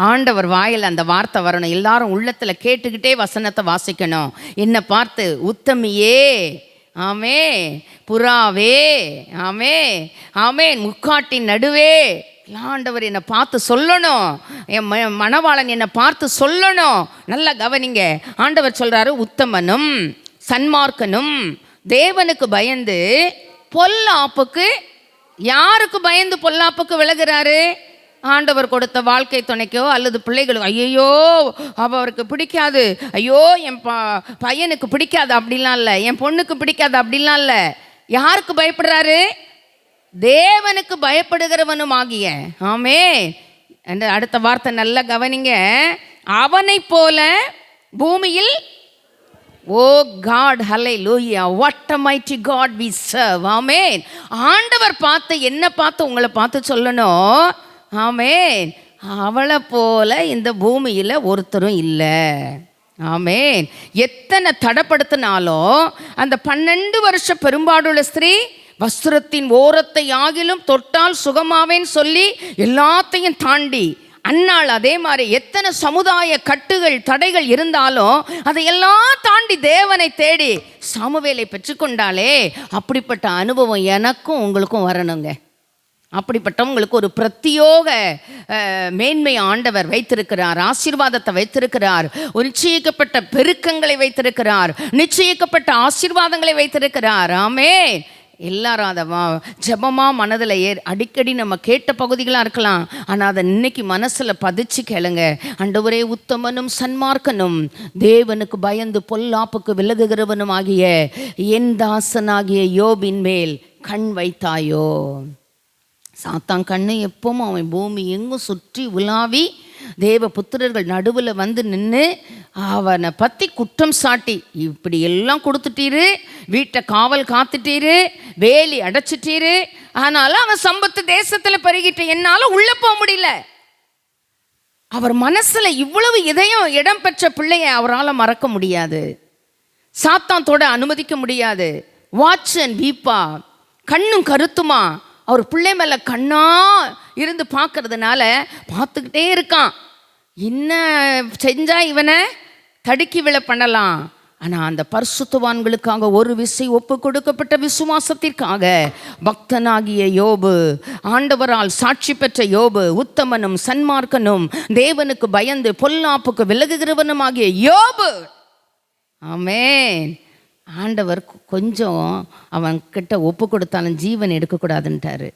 ஆண்டவர் வாயில் அந்த வார்த்தை வரணும். எல்லாரும் உள்ளத்தில் கேட்டுக்கிட்டே வசனத்தை வாசிக்கணும். என்னை பார்த்து உத்தமியே, ஆமே, புறாவே, ஆமே, ஆமே, முக்காட்டின் நடுவே, ஆண்டவர் என்னை பார்த்து சொல்லணும். என் மணவாளன் என்னை பார்த்து சொல்லணும். நல்லா கவனிங்க. ஆண்டவர் சொல்கிறாரு, உத்தமனும் சன்மார்க்கனும் தேவனுக்கு பயந்து பொல்லாப்புக்கு. யாருக்கு பயந்து பொல்லாப்புக்கு விலகுறாரு? ஆண்டவர் கொடுத்த வாழ்க்கை துணைக்கோ அல்லது பிள்ளைகளுக்கு. ஐயோ அவருக்கு பிடிக்காது, ஐயோ என் பையனுக்கு பிடிக்காது அப்படிலாம் இல்லை, என் பொண்ணுக்கு பிடிக்காது அப்படிலாம் இல்லை. யாருக்கு பயப்படுறாரு? தேவனுக்கு பயப்படுகிறவனும் ஆகிய. ஆமே. அடுத்த வார்த்தை நல்லா கவனிங்க. அவனை போல பூமியில், oh God, hallelujah, what a mighty God we serve. Amen. ஆண்டவர் பார்த்து, என்ன பார்த்து, உங்களை பார்த்து சொல்லணும், ஆமென், அவளை போல இந்த பூமியில் ஒருத்தரும் இல்லை. ஆமென். எத்தனை தடைப்படுத்தினாலும் அந்த 12 வருஷ பெரும்பாடுள்ள ஸ்திரீ வஸ்திரத்தின் ஓரத்தை ஆகிலும் தொட்டால் சுகமாவேன்னு சொல்லி எல்லாத்தையும் தாண்டி அன்னாள். அதே மாதிரி எத்தனை சமுதாய கட்டுகள் தடைகள் இருந்தாலும் அதையெல்லாம் தாண்டி தேவனை தேடி சாமுவேலை பெற்றுக்கொண்டாலே. அப்படிப்பட்ட அனுபவம் எனக்கும் உங்களுக்கும் வரணுங்க. அப்படிப்பட்டவங்களுக்கு ஒரு பிரத்யோக மேன்மை ஆண்டவர் வைத்திருக்கிறார். ஆசீர்வாதத்தை வைத்திருக்கிறார். ஒரு நிச்சயிக்கப்பட்ட பெருக்கங்களை வைத்திருக்கிறார். நிச்சயிக்கப்பட்ட ஆசீர்வாதங்களை வைத்திருக்கிறார். ஆமென். எல்லாரும் அதை ஜெபமாக மனதில் அடிக்கடி நம்ம கேட்ட பகுதிகளாக இருக்கலாம். ஆனால் அதை இன்னைக்கு மனசில் பதிச்சு கேளுங்க. ஆண்டவரே, உத்தமனும் சன்மார்க்கனும் தேவனுக்கு பயந்து பொல்லாப்புக்கு விலகுகிறவனும் ஆகிய என் தாசனாகிய யோபின் மேல் கண் வைத்தாயோ. சாத்தான் கண்ணு எப்பவும் அவன் பூமி எங்கும் சுற்றி உலாவி தேவ புத்திரர்கள் நடுவில் வந்து நின்று அவனை பற்றி குற்றம் சாட்டி, இப்படி எல்லாம் கொடுத்துட்டீரு, வீட்டை காவல் காத்துட்டீரு, வேலி அடைச்சிட்டீரு, ஆனாலும் அவன் சம்பத்து தேசத்தில் பெருகிட்டு என்னால் உள்ளே போக முடியல. அவர் மனசில் இவ்வளவு இடம் பெற்ற பிள்ளையை அவரால் மறக்க முடியாது. சாத்தான் தொட அனுமதிக்க முடியாது. வாட்ச் அண்ட் வீப்பா, கண்ணும் கருத்துமா அவர் பிள்ளை மேலே கண்ணா இருந்து பார்க்கறதுனால பார்த்துக்கிட்டே இருக்கான். என்ன செஞ்சா இவனை தடுக்கி விழ பண்ணலாம். ஆனால் அந்த பரிசுத்தவான்களுக்காக ஒரு விசை ஒப்பு கொடுக்கப்பட்ட விசுவாசத்திற்காக பக்தனாகிய யோபு, ஆண்டவரால் சாட்சி பெற்ற யோபு, உத்தமனும் சன்மார்க்கனும் தேவனுக்கு பயந்து பொல்லாப்புக்கு விலகுகிறவனுமாகிய யோபு, ஆமென், ஆண்டவர் கொஞ்சம் அவன் கிட்ட ஒப்பு கொடுத்தாலும் ஜீவன் எடுக்கக்கூடாதுன்ட்டாரு.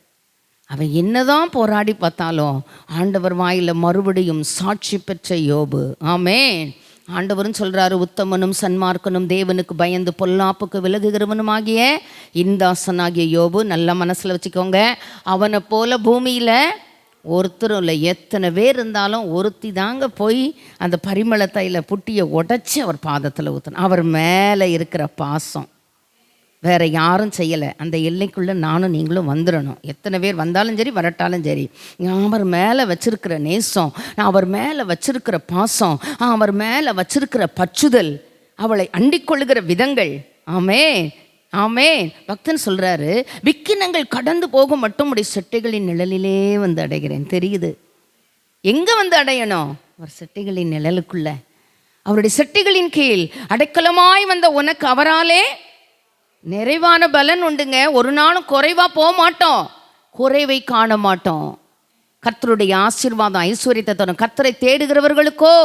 அவன் என்னதான் போராடி பார்த்தாலும் ஆண்டவர் வாயில மறுபடியும் சாட்சி பெற்ற யோபு, ஆமென். ஆண்டவரும் சொல்றாரு, உத்தமனும் சன்மார்க்கனும் தேவனுக்கு பயந்து பொல்லாப்புக்கு விலகுகிறவனுமாகிய இந்தாசனாகிய யோபு. நல்ல மனசில் வச்சுக்கோங்க. அவனை போல பூமியில் ஒருத்தரும் இல்லை. எத்தனை பேர் இருந்தாலும் ஒருத்தி தாங்க போய் அந்த பரிமள தைல புட்டியை உடைச்சி அவர் பாதத்தில் ஊற்றணும். அவர் மேலே இருக்கிற பாசம் வேற யாரும் செய்யலை. அந்த எல்லைக்குள்ளே நானும் நீங்களும் வந்துடணும். எத்தனை பேர் வந்தாலும் சரி வரட்டாலும் சரி, அவர் மேலே வச்சிருக்கிற நேசம், அவர் மேலே வச்சிருக்கிற பாசம், அவர் மேலே வச்சிருக்கிற பற்றுதல், அவளை அண்டிக்கொள்ளுகிற விதங்கள், ஆமென் ஆமென். பக்தன் சொல்றாரு, விக்கினங்கள் கடந்து போக மட்டும் உடைய செட்டைகளின் நிழலிலே வந்து அடைகிறேன். தெரியுது எங்க வந்து அடையணும்? அவர் செட்டைகளின் நிழலுக்குள்ள, அவருடைய செட்டைகளின் கீழ் அடைக்கலமாய் வந்த உனக்கு அவராலே நிறைவான பலன் உண்டுங்க. ஒரு நாளும் குறைவா போக மாட்டோம், குறைவை காண மாட்டோம். கர்த்தருடைய ஆசீர்வாதம் ஐஸ்வர்யத்தை தரும். கர்த்தரை தேடுகிறவர்களுக்கோ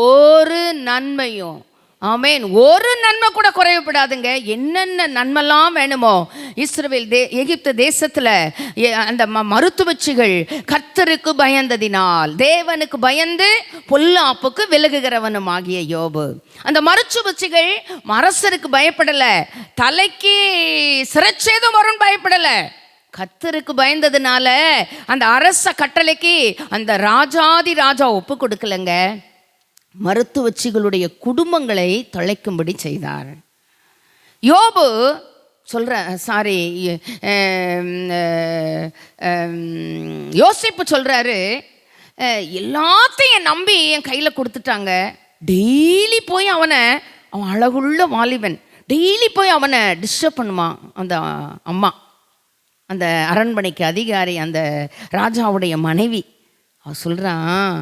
ஒரு நன்மையும், ஆமென், ஒரு நன்மை கூட குறைவுபடாதுங்க. என்னென்ன நன்மைலாம் வேணுமோ இஸ்ரவேல் எகிப்து தேசத்தில் அந்த மருத்துவச்சிகள் கர்த்தருக்கு பயந்ததினால், தேவனுக்கு பயந்து பொல்லாப்புக்கு விலகுகிறவனும் ஆகிய யோபு. அந்த மருத்துவச்சிகள் அரசருக்கு பயப்படலை, தலைக்கு சிரச்சேதம் வரும்னு பயப்படலை. கர்த்தருக்கு பயந்ததுனால அந்த அரச கட்டளைக்கு அந்த ராஜாதி ராஜா ஒப்பு கொடுக்கலங்க. மருத்துவச்சிகளுடைய குடும்பங்களை தொலைக்கும்படி செய்தார். யோபு யோசிப்பு சொல்றாரு, எல்லாத்தையும் நம்பி என் கையில் கொடுத்துட்டாங்க. டெய்லி போய் அவன் அழகுள்ள வாலிபன், டெய்லி போய் அவனை டிஸ்டர்ப் பண்ணுவான் அந்த அம்மா, அந்த அரண்மனைக்கு அதிகாரி, அந்த ராஜாவுடைய மனைவி. அவன் சொல்கிறான்,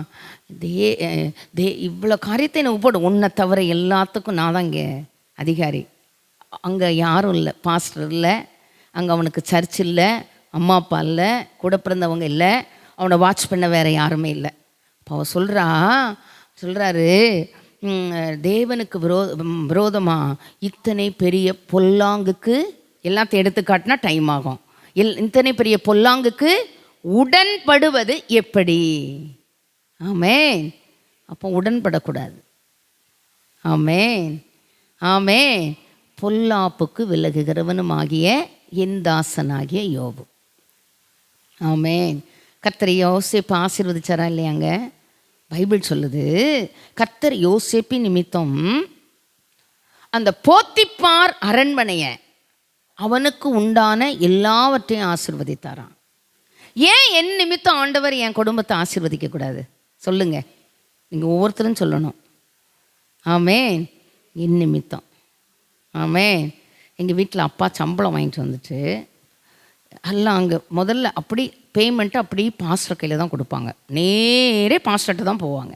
இவ்வளோ காரியத்தை எனக்கு போடு, உன்னை தவிர எல்லாத்துக்கும் நான் தான் இங்கே அதிகாரி. அங்கே யாரும் இல்லை, பாஸ்டர் இல்லை, அங்கே அவனுக்கு சர்ச் இல்லை, அம்மா அப்பா இல்லை, கூட பிறந்தவங்க இல்லை, அவனை வாட்ச் பண்ண வேறு யாருமே இல்லை. அப்போ அவன் சொல்கிறாரு, தேவனுக்கு விரோதமாக இத்தனை பெரிய பொல்லாங்குக்கு, எல்லாத்தையும் எடுத்து காட்டினா டைம் ஆகும், இத்தனை பெரிய பொல்லாங்குக்கு உடன்படுவது எப்படி? ஆமென். அப்போ உடன்படக்கூடாது. ஆமென் ஆமென். பொல்லாப்புக்கு விலகுகிறவனும் ஆகிய என் தாசனாகிய யோபு. ஆமென். கர்த்தர் யோசேப்பு ஆசீர்வதிச்சாரா இல்லையாங்க? பைபிள் சொல்லுது, கர்த்தர் யோசேப்பின் நிமித்தம் அந்த போத்திப்பார் அரண்மனையை, அவனுக்கு உண்டான எல்லாவற்றையும் ஆசீர்வதித்தாராம். ஏன் என் நிமித்தம் ஆண்டவர் என் குடும்பத்தை ஆசீர்வதிக்கக்கூடாது? சொல்லுங்க, நீங்கள் ஒவ்வொருத்தரும் சொல்லணும். ஆமென். என் நிமித்தம். ஆமென். எங்கள் வீட்டில் அப்பா சம்பளம் வாங்கிட்டு வந்துட்டு எல்லாம் அங்கே முதல்ல அப்படி பேமெண்ட்டு அப்படி பாஸ்டர் கையில் தான் கொடுப்பாங்க. நேரே பாஸ்டர்கிட்ட தான் போவாங்க.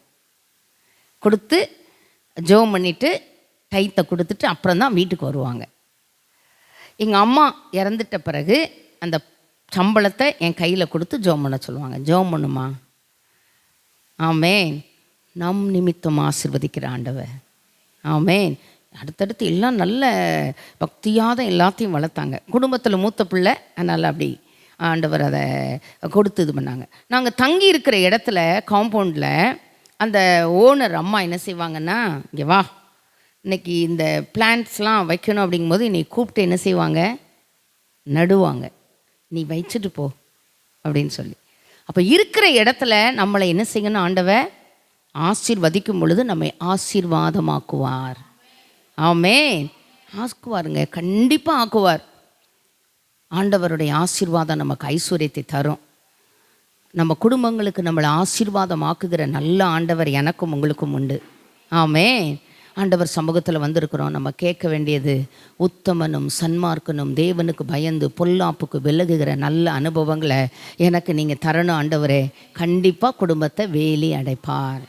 கொடுத்து ஜெபம் பண்ணிவிட்டு டைத்தை கொடுத்துட்டு அப்புறம் தான் வீட்டுக்கு வருவாங்க. எங்கள் அம்மா இறந்துட்ட பிறகு அந்த சம்பளத்தை என் கையில் கொடுத்து ஜெபம் பண்ண சொல்லுவாங்க. ஜெபம் பண்ணுமா? ஆமென். நம் நிமித்தம் ஆசீர்வதிக்கிற ஆண்டவர். ஆமென். அடுத்தடுத்து எல்லாம் நல்ல பக்தியாத எல்லாத்தையும் வளர்த்தாங்க. குடும்பத்தில் மூத்த பிள்ளை, அதனால் அப்படி ஆண்டவர் அதை கொடுத்து இது பண்ணாங்க. நாங்கள் தங்கி இருக்கிற இடத்துல காம்பவுண்டில் அந்த ஓனர் அம்மா என்ன செய்வாங்கன்னா, இங்கே வா, இன்னைக்கு இந்த பிளான்ட்ஸ்லாம் வைக்கணும் அப்படிங்கும்போது என்னை கூப்பிட்டு என்ன செய்வாங்க, நடுவாங்க. நீ வச்சுட்டு போ அப்படின்னு சொல்லி. அப்போ இருக்கிற இடத்துல நம்மளை என்ன செய்யணும்? ஆண்டவர் ஆசீர்வதிக்கும் பொழுது நம்மை ஆசீர்வாதமாக்குவார். ஆமென். ஆக்குவாருங்க, கண்டிப்பாக ஆக்குவார். ஆண்டவருடைய ஆசீர்வாதம் நமக்கு ஐஸ்வர்யத்தை தரும். நம்ம குடும்பங்களுக்கு நம்மளை ஆசீர்வாதம் ஆக்குகிற நல்ல ஆண்டவர் எனக்கும் உங்களுக்கும் உண்டு. ஆமென். ஆண்டவர் சமூகத்தில் வந்திருக்கிறோம். நம்ம கேட்க வேண்டியது, உத்தமனும் சன்மார்க்கனும் தேவனுக்கு பயந்து பொல்லாப்புக்கு விலகுகிற நல்ல அனுபவங்களை எனக்கு நீங்கள் தரணும் ஆண்டவரே. கண்டிப்பாக குடும்பத்தை வேலி அடைப்பார்,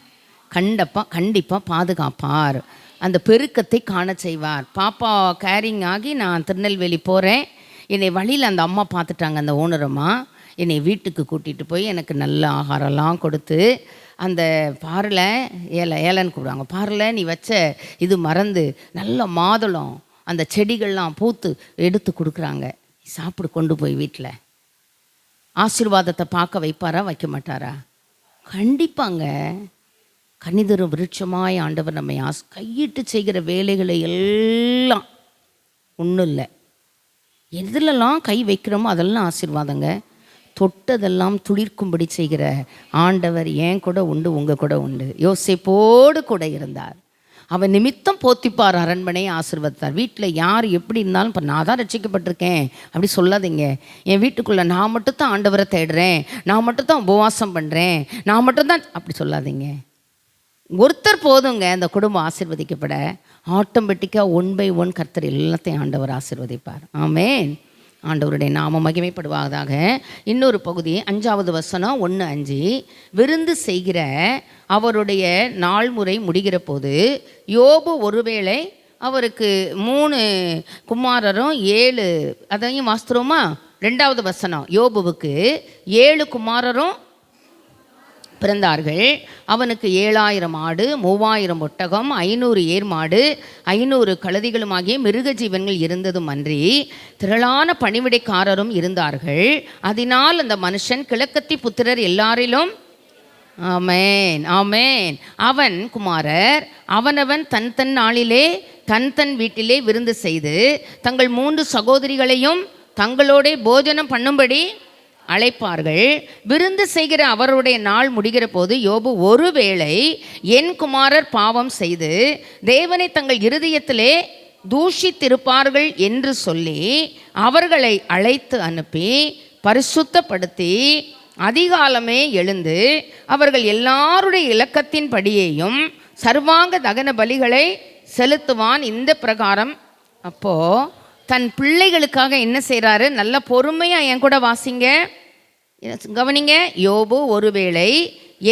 கண்டிப்பாக பாதுகாப்பார், அந்த பெருக்கத்தை காண செய்வார். பாப்பா கேரிங் ஆகி நான் திருநெல்வேலி போகிறேன். என்னை வழியில் அந்த அம்மா பார்த்துட்டாங்க, அந்த ஓனரம்மா. என்னை வீட்டுக்கு கூட்டிகிட்டு போய் எனக்கு நல்ல ஆகாரம்லாம் கொடுத்து, அந்த பாரில் ஏலன்னு கூப்பிடுவாங்க, பாரில் நீ வச்ச இது மறந்து நல்ல மாதுளம் அந்த செடிகள்லாம் பூத்து எடுத்து கொடுக்குறாங்க, சாப்பிடு கொண்டு போய் வீட்டில். ஆசீர்வாதத்தை பார்க்க வைப்பாரா, வைக்க மாட்டாரா? கண்டிப்பாங்க. கனிதரும் விருட்சமாய் ஆண்டவர் நம்மை கையிட்டு செய்கிற வேலைகளை எல்லாம் ஒன்றும் இல்லை, எதுலெல்லாம் கை வைக்கிறோமோ அதெல்லாம் ஆசீர்வாதங்க. தொட்டதெல்லாம் துளிர்க்கும்படி செய்கிற ஆண்டவர் ஏன் கூட உண்டு, உங்கள் கூட உண்டு. யோசேப்போடு கூட இருந்தார். அவன் நிமித்தம் போத்திப்பார் அரண்மனையை ஆசீர்வதித்தார். வீட்டில் யார் எப்படி இருந்தாலும், இப்போ நான் தான் ரட்சிக்கப்பட்டிருக்கேன் அப்படி சொல்லாதீங்க. என் வீட்டுக்குள்ளே நான் மட்டும்தான் ஆண்டவரை தேடுறேன், நான் மட்டும்தான் உபவாசம் பண்ணுறேன், நான் மட்டும்தான் அப்படி சொல்லாதீங்க. ஒருத்தர் போதுங்க அந்த குடும்பம் ஆசீர்வதிக்கப்பட. ஆட்டோமேட்டிக்காக 1 by 1 கர்த்தர் எல்லாத்தையும் ஆண்டவர் ஆசீர்வதிப்பார். ஆமென். ஆண்டவருடைய நாம மகிமைப்படுவதாக. இன்னொரு பகுதி 5வது வசனம் 1:5. விருந்து செய்கிற அவருடைய நாள் முறை முடிகிற போது யோபு ஒருவேளை அவருக்கு 3 குமாரரும் 7, அதையும் வாஸ்துரோமா 2வது வசனம், யோபுவுக்கு 7 குமாரரும் பிறந்தார்கள். அவனுக்கு 7000 ஆடு, 3000 ஒட்டகம், 500 ஏர் மாடு, 500 கழுதைகளும் ஆகிய மிருக ஜீவன்கள் இருந்ததும் அன்றி திரளான பணிவிடைக்காரரும் இருந்தார்கள். அதனால் அந்த மனுஷன் கிழக்கத்தி புத்திரர் எல்லாரிலும், ஆமென் ஆமென், அவன் குமாரர் அவனவன் தன் நாளிலே தன் வீட்டிலே விருந்து செய்து தங்கள் 3 சகோதரிகளையும் தங்களோட போஜனம் பண்ணும்படி அழைப்பார்கள். விருந்து செய்கிற அவருடைய நாள் முடிகிற போது யோபு ஒருவேளை என் குமாரர் பாவம் செய்து தேவனை தங்கள் இருதயத்திலே தூஷித்திருப்பார்கள் என்று சொல்லி அவர்களை அழைத்து அனுப்பி பரிசுத்தப்படுத்தி அதிகாலமே எழுந்து அவர்கள் எல்லாருடைய இலக்கத்தின் படியேயும் சர்வாங்க தகன பலிகளை செலுத்துவான். இந்த பிரகாரம் அப்போ தன் பிள்ளைகளுக்காக என்ன செய்கிறாரு? நல்ல பொறுமையாக என் கூட வாசிங்க, கவனிங்க. யோபு ஒருவேளை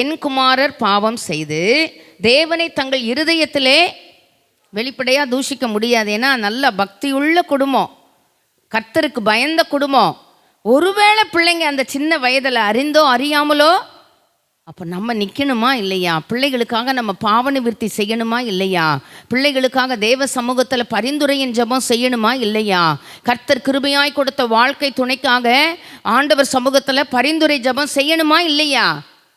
என் குமாரர் பாவம் செய்து தேவனை தங்கள் இருதயத்திலே வெளிப்படையாக தூஷிக்க முடியாது. ஏன்னா நல்ல பக்தியுள்ள குடும்பம், கர்த்தருக்கு பயந்த குடும்பம். ஒருவேளை பிள்ளைங்க அந்த சின்ன வயதில் அறிந்தோ அறியாமலோ, அப்போ நம்ம நிற்கணுமா இல்லையா? பிள்ளைகளுக்காக நம்ம பாவ நிவிர்த்தி செய்யணுமா இல்லையா? பிள்ளைகளுக்காக தேவ சமூகத்தில் பரிந்துரையின் ஜெபம் செய்யணுமா இல்லையா? கர்த்தர் கிருபையாய் கொடுத்த வாழ்க்கை துணைக்காக ஆண்டவர் சமூகத்தில் பரிந்துரை ஜெபம் செய்யணுமா இல்லையா?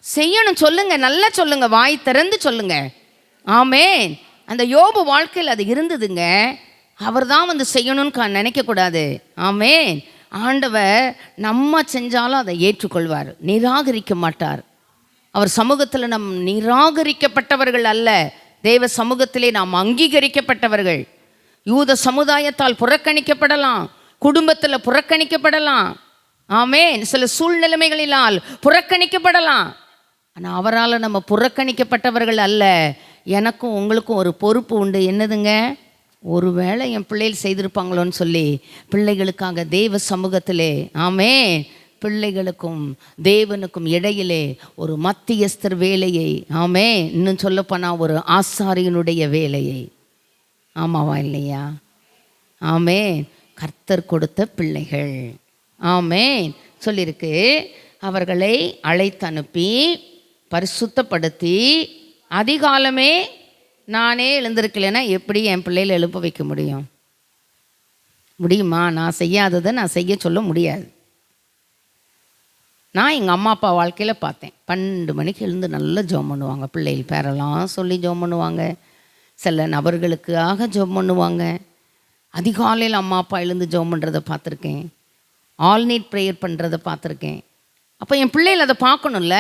செய்யணும். சொல்லுங்க, நல்லா சொல்லுங்க, வாய் திறந்து சொல்லுங்க. ஆமென். அந்த யோபு வாழ்க்கையில் அது இருந்ததுங்க. அவர் தான் வந்து செய்யணும்னு நினைக்கக்கூடாது. ஆமென். ஆண்டவர் நம்ம செஞ்சாலும் அதை ஏற்றுக்கொள்வார், நிராகரிக்க மாட்டார். அவர் சமூகத்தில் நம் நிராகரிக்கப்பட்டவர்கள் அல்ல, தேவ சமூகத்திலே நாம் அங்கீகரிக்கப்பட்டவர்கள். யூத சமுதாயத்தால் புறக்கணிக்கப்படலாம், குடும்பத்தில் புறக்கணிக்கப்படலாம், ஆமென், சில சூழ்நிலைமைகளினால் புறக்கணிக்கப்படலாம். ஆனால் அவரால் நம்ம புறக்கணிக்கப்பட்டவர்கள் அல்ல. எனக்கும் உங்களுக்கும் ஒரு பொறுப்பு உண்டு. என்னதுங்க? ஒருவேளை என் பிள்ளைகள் செய்திருப்பாங்களோன்னு சொல்லி பிள்ளைகளுக்காக தேவ சமூகத்திலே, ஆமென், பிள்ளைகளுக்கும் தேவனுக்கும் இடையிலே ஒரு மத்தியஸ்தர் வேலையை, ஆமென், இன்னும் சொல்லப்போனால் ஒரு ஆசாரியனுடைய வேலையை, ஆமாவா இல்லையா? ஆமென். கர்த்தர் கொடுத்த பிள்ளைகள், ஆமென் சொல்லியிருக்கு. அவர்களை அழைத்து அனுப்பி பரிசுத்தப்படுத்தி அதிகாலமே நானே எழுந்திருக்கலைன்னா எப்படி என் பிள்ளைகளை எழுப்ப வைக்க முடியுமா? நான் செய்யாததை நான் செய்ய சொல்ல முடியாது. நான் எங்கள் அம்மா அப்பா வாழ்க்கையில் பார்த்தேன். 12 மணிக்கு எழுந்து நல்லா ஜெபம் பண்ணுவாங்க, பிள்ளைகள் பேரெல்லாம் சொல்லி ஜெபம் பண்ணுவாங்க, சில நபர்களுக்காக ஜெபம் பண்ணுவாங்க. அதிகாலையில் அம்மா அப்பா எழுந்து ஜெபம் பண்ணுறதை பார்த்துருக்கேன், ஆல் நைட் ப்ரேயர் பண்ணுறதை பார்த்துருக்கேன். அப்போ என் பிள்ளைகள் அதை பார்க்கணும்ல.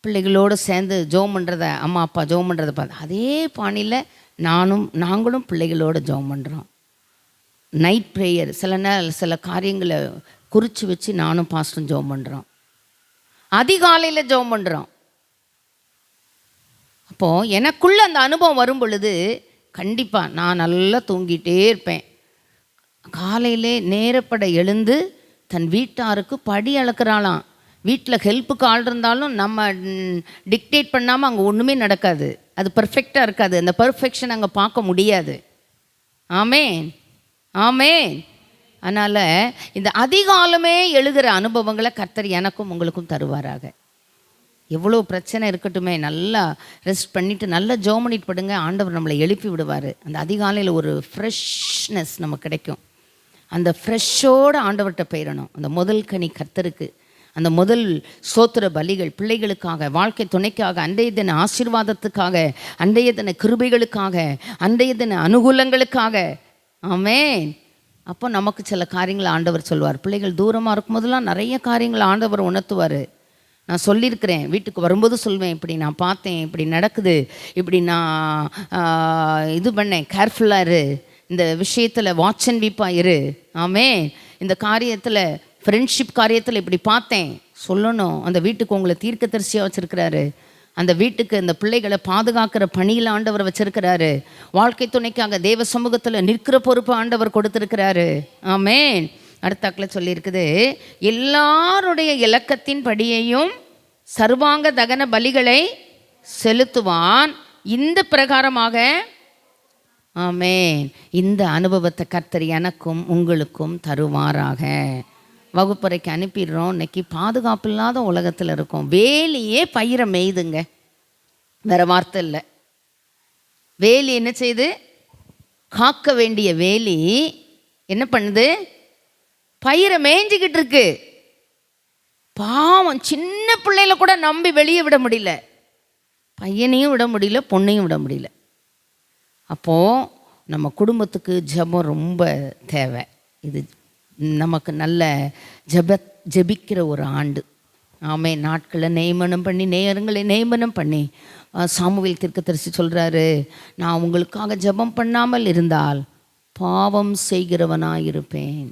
பிள்ளைகளோடு சேர்ந்து ஜெபம் பண்ணுறத, அம்மா அப்பா ஜெபம் பண்ணுறத பார்த்து அதே பாணியில் நாங்களும் பிள்ளைகளோடு ஜெபம் பண்ணுறோம். நைட் ப்ரேயர் சில காரியங்களை குறித்து வச்சு நானும் பாஸ்டரும் ஜெபம் பண்ணுறோம். அதிகாலையில் ஜெபம் பண்ணுறோம். அப்போது எனக்குள்ளே அந்த அனுபவம் வரும் பொழுது கண்டிப்பாக நான் நல்லா தூங்கிட்டே இருப்பேன். காலையிலே நேரப்பட எழுந்து தன் வீட்டாருக்கு படி அளக்குறாளாம். வீட்டில் ஹெல்ப்புக்கு ஆள் இருந்தாலும் நம்ம டிக்டேட் பண்ணாமல் அங்கே ஒன்றுமே நடக்காது. அது பர்ஃபெக்டாக இருக்காது. அந்த பர்ஃபெக்ஷன் அங்கே பார்க்க முடியாது. ஆமேன், ஆமேன். அதனால் இந்த அதிகாலமே எழுகிற அனுபவங்களை கர்த்தர் எனக்கும் உங்களுக்கும் தருவாராக. எவ்வளோ பிரச்சனை இருக்கட்டுமே, நல்லா ரெஸ்ட் பண்ணிவிட்டு நல்லா ஜெபம் பண்ணிட்டு படுங்க. ஆண்டவர் நம்மளை எழுப்பி விடுவார். அந்த அதிகாலையில் ஒரு ஃப்ரெஷ்னஸ் நமக்கு கிடைக்கும். அந்த ஃப்ரெஷ்ஷோடு ஆண்டவர்கிட்ட போயிடணும். அந்த முதல் கனி கர்த்தருக்கு, அந்த முதல் சோத்திர பலிகள் பிள்ளைகளுக்காக, வாழ்க்கை துணைக்காக, அன்றைய தின ஆசீர்வாதத்துக்காக, அன்றைய தின கிருபைகளுக்காக, அன்றைய தின அனுகூலங்களுக்காக. ஆமேன். அப்போ நமக்கு சில காரியங்களை ஆண்டவர் சொல்வார். பிள்ளைகள் தூரமாக இருக்கும் போதெல்லாம் நிறைய காரியங்களை ஆண்டவர் உணர்த்துவார். நான் சொல்லியிருக்கிறேன், வீட்டுக்கு வரும்போது சொல்வேன், இப்படி நான் பார்த்தேன், இப்படி நடக்குது, இப்படி நான் இது பண்ணேன், கேர்ஃபுல்லாக இரு, இந்த விஷயத்தில் வாட்ச் அண்ட் வீப்பாக இரு. ஆமேன். இந்த காரியத்தில், ஃப்ரெண்ட்ஷிப் காரியத்தில் இப்படி பார்த்தேன் சொல்லணும். அந்த வீட்டுக்கு உங்களை தீர்க்கதரிசியாக வச்சுருக்கிறாரு. அந்த வீட்டுக்கு அந்த பிள்ளைகளை பாதுகாக்கிற பணியில் ஆண்டவர் வச்சிருக்கிறாரு. வாழ்க்கை துணைக்காக தேவ சமூகத்தில் நிற்கிற பொறுப்பு ஆண்டவர் கொடுத்துருக்கிறாரு. ஆமேன். அடுத்தாக்கில் சொல்லியிருக்குது, எல்லாருடைய இலக்கத்தின் படியையும் சர்வாங்க தகன பலிகளை செலுத்துவான். இந்த பிரகாரமாக. ஆமேன். இந்த அனுபவத்தை கர்த்தர் எனக்கும் உங்களுக்கும் தருவாராக. வகுப்பறைக்கு அனுப்பிடுறோம். இன்னைக்கு பாதுகாப்பு இல்லாத உலகத்தில் இருக்கோம். வேலியே பயிரை மேய்துங்க, வேற வார்த்தை இல்லை. வேலி என்ன செய்யுது? காக்க வேண்டிய வேலி என்ன பண்ணுது? பயிரை மேய்ஞ்சிக்கிட்டு இருக்கு. பாவம், சின்ன பிள்ளையில கூட நம்பி வெளியே விட முடியல. பையனையும் விட முடியல, பொண்ணையும் விட முடியல. அப்போது நம்ம குடும்பத்துக்கு ஜெபம் ரொம்ப தேவை. இது நமக்கு நல்ல ஜெபிக்கிற ஒரு ஆண்டு. ஆமே. நாட்களை நியமனம் பண்ணி, நேரங்களை நியமனம் பண்ணி, சாமுவேல் தீர்க்கதரிசி சொல்கிறாரு, நான் உங்களுக்காக ஜெபம் பண்ணாமல் இருந்தால் பாவம் செய்கிறவனாயிருப்பேன்.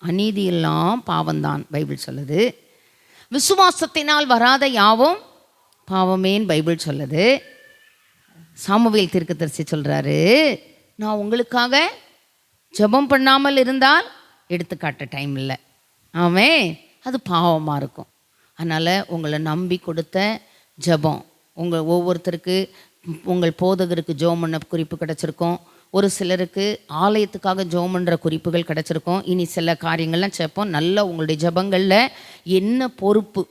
அநீதியெல்லாம் பாவம்தான் பைபிள் சொல்லுது. விசுவாசத்தினால் வராத யாவும் பாவமேன்னு பைபிள் சொல்லுது. சாமுவேல் தீர்க்கதரிசி சொல்கிறாரு, நான் உங்களுக்காக ஜெபம் பண்ணாமல் இருந்தால் எடுத்துக்காட்ட டைம் இல்லை. ஆமே, அது பாவமாக இருக்கும். அதனால் உங்களை நம்பி கொடுத்த ஜெபம், உங்கள் ஒவ்வொருத்தருக்கு உங்கள் போதகருக்கு ஜெபம் பண்ண குறிப்பு கிடச்சிருக்கும். ஒரு சிலருக்கு ஆலயத்துக்காக ஜெபம் பண்ணுற குறிப்புகள் கிடச்சிருக்கும். இனி சில காரியங்கள்லாம் சேர்ப்போம். நல்லா உங்களுடைய ஜெபங்களில் என்ன பொறுப்பு,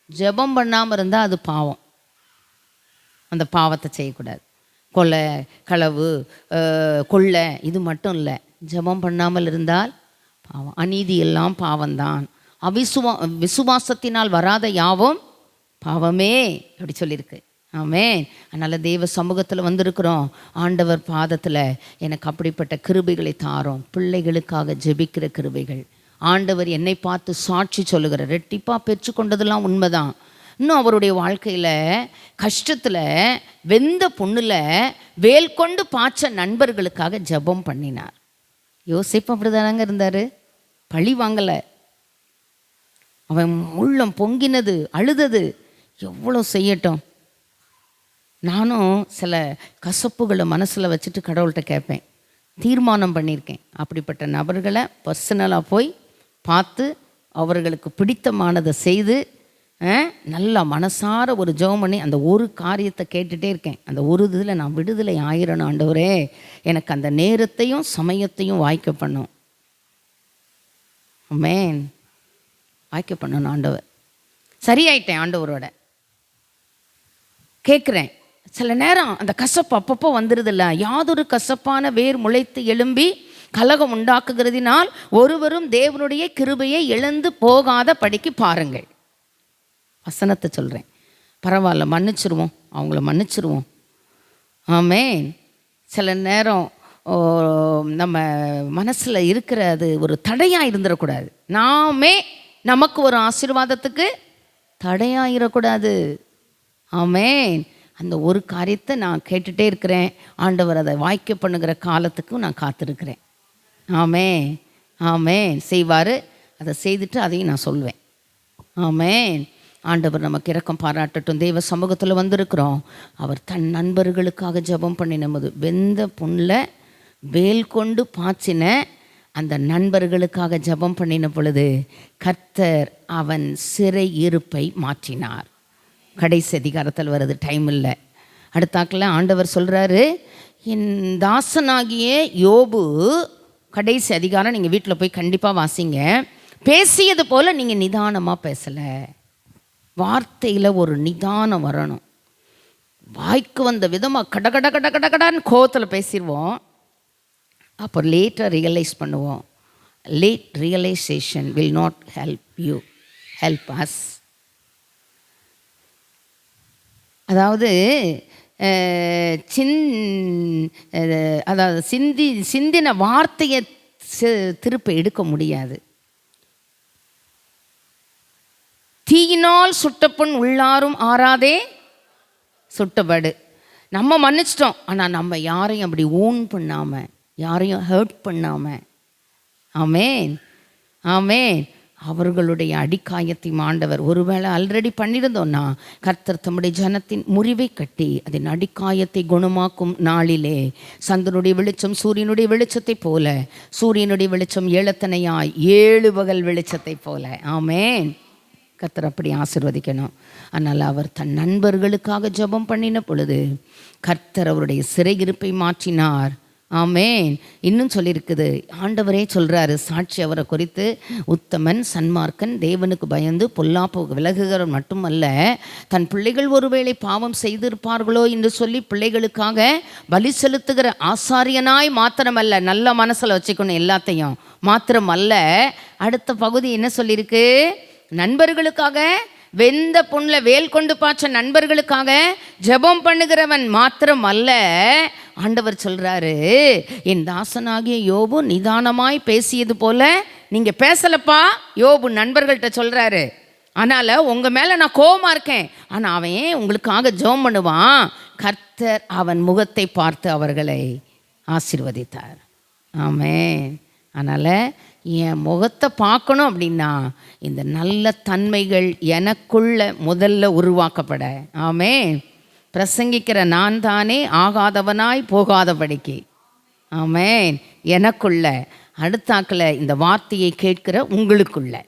ஜெபம் பண்ணாமல் இருந்தால் அது பாவம். அந்த பாவத்தை செய்யக்கூடாது. கொலை, களவு, கொள்ளை இது மட்டும் இல்லை. ஜெபம் பண்ணாமல் இருந்தால் பாவம். அநீதி எல்லாம் பாவம்தான். விசுவாசத்தினால் வராத யாவும் பாவமே அப்படி சொல்லியிருக்கு. ஆமேன். அதனால் தேவ சமூகத்தில் வந்திருக்கிறோம். ஆண்டவர் பாதத்தில் எனக்கு அப்படிப்பட்ட கிருபைகளை தாரோம். பிள்ளைகளுக்காக ஜெபிக்கிற கிருபைகள். ஆண்டவர் என்னை பார்த்து சாட்சி சொல்லுகிற, ரெட்டிப்பாக பெற்றுக்கொண்டதெல்லாம் உண்மைதான். இன்னும் அவருடைய வாழ்க்கையில் கஷ்டத்தில் வெந்த பொண்ணில் வேல் கொண்டு பாய்ச்ச நண்பர்களுக்காக ஜெபம் பண்ணினார். யோசிப்பு அப்படிதானாங்க இருந்தார். பழி வாங்கலை. அவன் உள்ளம் பொங்கினது, அழுதது. எவ்வளோ செய்யட்டும். நானும் சில கசப்புகளை மனசில் வச்சுட்டு கடவுள்கிட்ட கேட்பேன். தீர்மானம் பண்ணியிருக்கேன், அப்படிப்பட்ட நபர்களை பர்சனலாக போய் பார்த்து அவர்களுக்கு பிடித்தமானதை செய்து நல்லா மனசார ஒரு ஜெபம் பண்ணி அந்த ஒரு காரியத்தை கேட்டுகிட்டே இருக்கேன். அந்த ஒரு இதில் நான் விடுதலை ஆயிரணும். ஆண்டவரே, எனக்கு அந்த நேரத்தையும் சமயத்தையும் வாய்க்க பண்ணும். ஆமென். வாய்க்க பண்ணணும் ஆண்டவர். சரியாயிட்டேன் ஆண்டவரோட. கேட்குறேன். சில நேரம் அந்த கசப்பு அப்பப்போ வந்துடுதில்ல. யாதொரு கசப்பான வேர் முளைத்து எழும்பி கலகம் உண்டாக்குகிறதினால் ஒருவரும் தேவனுடைய கிருபையை இழந்து போகாத படிக்கு பாருங்கள். வசனத்தை சொல்கிறேன். பரவாயில்ல, மன்னிச்சிருவோம், அவங்கள மன்னிச்சிருவோம். ஆமென். சில நேரம் நம்ம மனசில் இருக்கிற அது ஒரு தடையாக இருந்துடக்கூடாது. நாமே நமக்கு ஒரு ஆசீர்வாதத்துக்கு தடையாயிடக்கூடாது. ஆமென். அந்த ஒரு காரியத்தை நான் கேட்டுகிட்டே இருக்கிறேன். ஆண்டவர் அதை வாய்க்க பண்ணுகிற காலத்துக்கும் நான் காத்திருக்கிறேன். ஆமென், ஆமென். செய்வார். அதை செய்துட்டு அதையும் நான் சொல்வேன். ஆமென். ஆண்டவர் நமக்கு இரக்கம் பாராட்டட்டும். தெய்வ சமூகத்தில் வந்திருக்கிறோம். அவர் தன் நண்பர்களுக்காக ஜெபம் பண்ணினபோது வெந்த புண்ணில் வேல் கொண்டு பாய்ச்சின அந்த நண்பர்களுக்காக ஜெபம் பண்ணின பொழுது கர்த்தர் அவன் சிறை இருப்பை மாற்றினார். கடைசி அதிகாரத்தில் வருது, டைம் இல்லை. அடுத்தாக்கில் ஆண்டவர் சொல்கிறாரு, என் தாசனாகிய யோபு, கடைசி அதிகாரம் நீங்கள் வீட்டில் போய் கண்டிப்பாக வாசிங்க. பேசியது போல் நீங்கள் நிதானமாக பேசலை. வார்த்தையில் ஒரு நிதானம் வரணும். வாய்க்கு வந்த விதமாக கட கட கட கட கடான்னு கோவத்தில் பேசிடுவோம். அப்போ லேட்டாக ரியலைஸ் பண்ணுவோம். Late realisation will not help us. அதாவது அதாவது சிந்தின வார்த்தையை திருப்ப எடுக்க முடியாது. தீயினால் சுட்டப்புண் உள்ளாரும் ஆறாதே சுட்டபடு. நம்ம மன்னிச்சிட்டோம், ஆனால் நம்ம யாரையும் அப்படி ஊன் பண்ணாமல், யாரையும் ஹர்ட் பண்ணாமல், ஆமென், ஆமென், அவர்களுடைய அடிக்காயத்தை ஆண்டவர் ஒருவேளை ஆல்ரெடி பண்ணியிருந்தோன்னா கர்த்தர் தம்முடைய ஜனத்தின் முறிவை கட்டி அதன் அடிக்காயத்தை குணமாக்கும் நாளிலே சந்திரனுடைய வெளிச்சம் சூரியனுடைய வெளிச்சத்தை போல, சூரியனுடைய வெளிச்சம் ஏழத்தனையாய் 7 பகல் வெளிச்சத்தை போல. ஆமென். கர்த்தர் அப்படி ஆசீர்வதிக்கணும். அதனால் அவர் தன் நண்பர்களுக்காக ஜெபம் பண்ணின பொழுது கர்த்தர் அவருடைய சிறையிருப்பை மாற்றினார். ஆமென். இன்னும் சொல்லியிருக்குது, ஆண்டவரே சொல்கிறாரு சாட்சி அவரை குறித்து, உத்தமன், சன்மார்க்கன், தேவனுக்கு பயந்து பொல்லாப்பு விலகுகிறவர் மட்டுமல்ல, தன் பிள்ளைகள் ஒருவேளை பாவம் செய்திருப்பார்களோ என்று சொல்லி பிள்ளைகளுக்காக பலி செலுத்துகிற ஆசாரியனாய் மாத்திரமல்ல, நல்ல மனசில் வச்சுக்கணும் எல்லாத்தையும், மாத்திரமல்ல, அடுத்த பகுதி என்ன சொல்லியிருக்கு, நண்பர்களுக்காக வெந்த புண்ணில் வேல் கொண்டு பாய்ச்ச நண்பர்களுக்காக ஜெபம் பண்ணுகிறவன் மாத்திரம் அல்ல, ஆண்டவர் சொல்கிறாரு, என் தாசனாகிய யோபு நிதானமாய் பேசியது போல நீங்கள் பேசலப்பா. யோபு நண்பர்கள்ட்ட சொல்கிறாரு, அதனால் உங்கள் மேலே நான் கோபமாக இருக்கேன், ஆனால் அவன் உங்களுக்காக ஜெபம் பண்ணுவான். கர்த்தர் அவன் முகத்தை பார்த்து அவர்களை ஆசீர்வதித்தார். ஆமென். அதனால் என் முகத்தை பார்க்கணும் அப்படின்னா இந்த நல்ல தன்மைகள் எனக்குள்ள முதல்ல உருவாக்கப்பட. ஆமென். பிரசங்கிக்கிற நான் தானே ஆகாதவனாய் போகாதபடிக்கு. ஆமென். எனக்குள்ள, அடுத்தாக்கில் இந்த வார்த்தையை கேட்கிற உங்களுக்குள்ள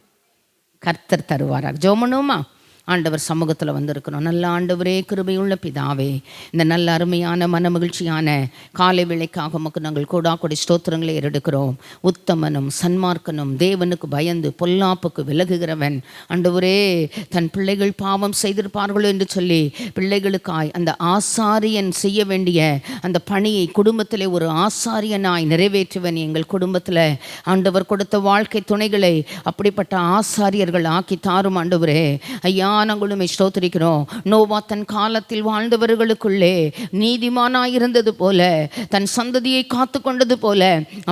கர்த்தர் தருவாராக. ஜெபம் ஆண்டவர் சமூகத்தில் வந்திருக்கணும். நல்ல ஆண்டவரே, கிருபையுள்ள பிதாவே, இந்த நல்ல அருமையான மனமகிழ்ச்சியான காலை வேளைக்காக உமக்கு நாங்கள் கோடாக்கொடி ஸ்தோத்திரங்களை ஏறெடுக்கிறோம். உத்தமனும் சன்மார்க்கனும் தேவனுக்கு பயந்து பொல்லாப்புக்கு விலகுகிறவன், ஆண்டவரே, தன் பிள்ளைகள் பாவம் செய்திருப்பார்களோ என்று சொல்லி பிள்ளைகளுக்காய் அந்த ஆசாரியன் செய்ய வேண்டிய அந்த பணியை குடும்பத்திலே ஒரு ஆசாரியனாய் நிறைவேற்றுவன். எங்கள் குடும்பத்தில் ஆண்டவர் கொடுத்த வாழ்க்கை துணைகளை அப்படிப்பட்ட ஆசாரியர்கள் ஆக்கி தாரும் ஆண்டவரே. ஐயா, நாங்களும் ஸ்தோத்திரிக்கிறோம். நோவா தன் காலத்தில் வாழ்ந்தவர்களுக்குள்ளே நீதிமானாயிருந்தது போல, தன் சந்ததியை காத்து கொண்டது போல,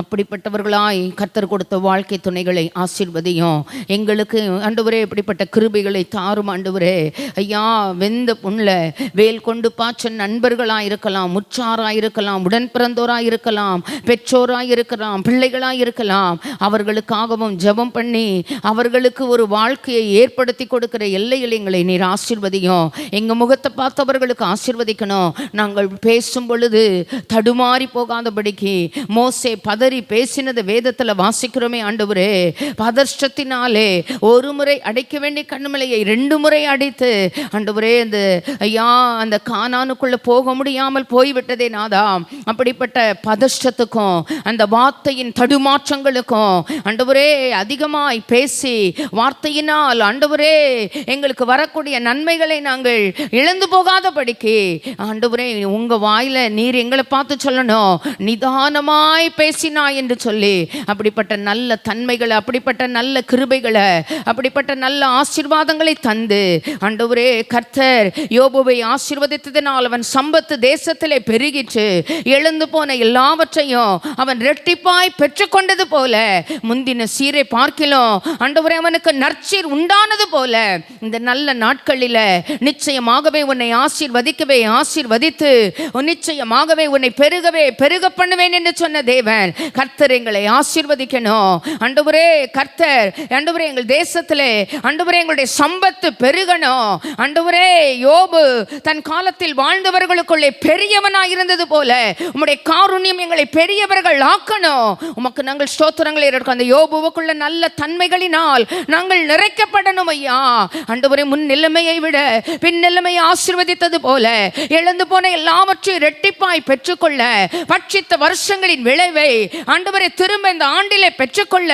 அப்படிப்பட்டவர்களாய் கர்த்தர் கொடுத்த வாழ்க்கை துணைகளை ஆசீர்வதியும். எங்களுக்கு ஆண்டவரே இப்படிப்பட்ட கிருபைகளை தாரும் ஆண்டவரே. ஐயா, வெந்த புண்ணில் வேல் கொண்டு பாய்ச்ச நண்பர்களாக இருக்கலாம், முற்றாராக இருக்கலாம், உடன் பிறந்தோராக இருக்கலாம், பெற்றோராக இருக்கலாம், பிள்ளைகளாக இருக்கலாம், அவர்களுக்காகவும் ஜெபம் பண்ணி அவர்களுக்கு ஒரு வாழ்க்கையை ஏற்படுத்தி கொடுக்கிற எல்லைகளை எங்களை நீர் ஆசீர்வதியும். எங்கள் முகத்தை பார்த்தவர்களுக்கு ஆசீர்வதிக்கணும். நாங்கள் பேசும் பொழுது தடுமாறி போகாதபடிக்கு மோசே பதறி பேசினது வேதத்தில் வாசிக்கிறோமே ஆண்டவரே. பதஷ்டத்தினாலே ஒரு முறை அடைக்க வேண்டிய கண்மலையை 2 முறை அடைத்து ஆண்டவரே, அந்த ஐயா அந்த கானானுக்குள்ளே போக முடியாமல் போய்விட்டதே நாதா. அப்படிப்பட்ட பதஷ்டத்துக்கும் அந்த வார்த்தையின் தடுமாற்றங்களுக்கும் ஆண்டவரே அதிகமாய் பேசி வார்த்தையினால் ஆண்டவரே எங்களுக்கு எங்களுக்கு வரக்கூடிய நன்மைகளை நாங்கள் இழந்து போகாதபடிக்கு ஆண்டவரே உங்கள் வாயில் நீர் எங்களை பார்த்து சொல்லணும், நிதானமாய் பேசினாய் என்று சொல்லி அப்படிப்பட்ட நல்ல தன்மைகளை, அப்படிப்பட்ட நல்ல கிருபைகளை, அப்படிப்பட்ட நல்ல ஆசீர்வாதங்களை தந்து ஆண்டவரே கர்த்தர் யோபுவை ஆசீர்வதித்ததினால் அவன் சம்பத்து தேசத்திலே பெருகிற்று. எழுந்து போன எல்லாவற்றையும் அவன் இரட்டிப்பாய் பெற்றுக்கொண்டது போல முந்தின சீரை பார்க்கிலும் ஆண்டவரே அவனுக்கு நற்சீர் உண்டானது போல இந்த நல்ல நாட்களில் நிச்சயமாகவே உன்னை ஆசீர்வதித்து நிச்சயமாகவே உன்னை பெருக பண்ணுவேன் என்று சொன்ன தேவன் கர்த்தர் எங்களை ஆசீர்வதிக்கணும். ஆண்டவரே கர்த்தர் ஆண்டவரே எங்கள் தேசத்திலே ஆண்டவரே எங்களுடைய சம்பத்து பெருகணும். ஆண்டவரே யோபு தன் காலத்தில் வாழ்ந்தவர்களுக்குள்ளே பெரியவனாய் இருந்தது போல உம்முடைய காருண்யம் எங்களை பெரியவர்கள் ஆக்கணும். உமக்கு நாங்கள் ஸ்தோத்திரங்களை எடுக்க அந்த யோபுவுக்குள்ள நல்ல தன்மைகளினால் நாங்கள் நிறைக்கப்படணும் ஐயா. ஆண்டவரே முன் நிலைமையை விட பின் நிலைமையை ஆசீர்வதித்தது போல இழந்து போன எல்லாவற்றையும் இரட்டிப்பாய் பெற்றுக்கொள்ள, பட்சித்த வருஷங்களின் விளைவை ஆண்டவரே திரும்ப இந்த ஆண்டிலே பெற்றுக்கொள்ள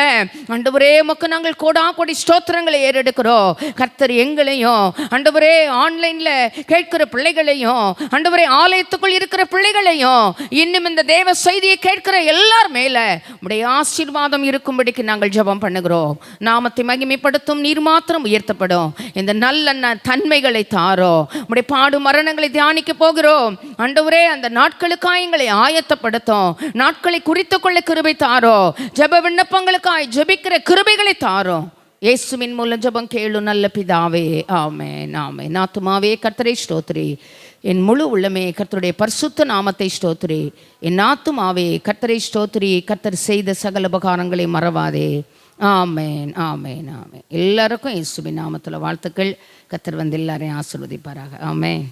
ஆண்டவரே உமக்கு நாங்கள் கோடி ஸ்தோத்திரங்களை ஏறெடுக்கிறோம். கர்த்தர் எங்களையும் ஆண்டவரே ஆன்லைன்ல கேட்கிற பிள்ளைகளையும் ஆண்டவரே ஆலயத்துக்குள் இருக்கிற பிள்ளைகளையும் இன்னும் இந்த தேவ செய்தியை கேட்கிற எல்லார் மேல உம்முடைய ஆசீர்வாதம் இருக்கும்படிக்கு நாங்கள் ஜெபம் பண்ணுகிறோம். நாமத்தை மகிமைப்படுத்தும் நீர் மாத்திரம் உயர்த்தப்படும். இந்த நல்ல தன்மைகளை தாரோ. உம்முடைய பாடு மரணங்களை தியானிக்க போகிறோம் ஆண்டவரே. அந்த நாட்களுக்காக எங்களை ஆயத்தப்படுத்தும். நாட்களை குறித்து கொள்ள கிருபை தாரோ. ஜெப விண்ணப்பங்களுக்காய் ஜெபிக்கிற கிருபைகளை தாரோ. இயேசுவின் மூலம் ஜெபம் கேளு நல்ல பிதாவே, ஆமென் ஆமென். ஆத்துமாவே கர்த்தரை ஸ்தோத்திரி, என் முழு உள்ளமே கர்த்தருடைய பரிசுத்த நாமத்தை ஸ்தோத்திரி. என் ஆத்துமாவே கர்த்தரை ஸ்தோத்திரி, கர்த்தர் செய்த சகல உபகாரங்களை மறவாதே. ஆமென் ஆமென் ஆமென். எல்லாருக்கும் இயேசுவின் நாமத்தில் வாழ்த்துக்கள். கர்த்தர் வந்து எல்லாரையும் ஆசீர்வதிப்பாராக. ஆமென்.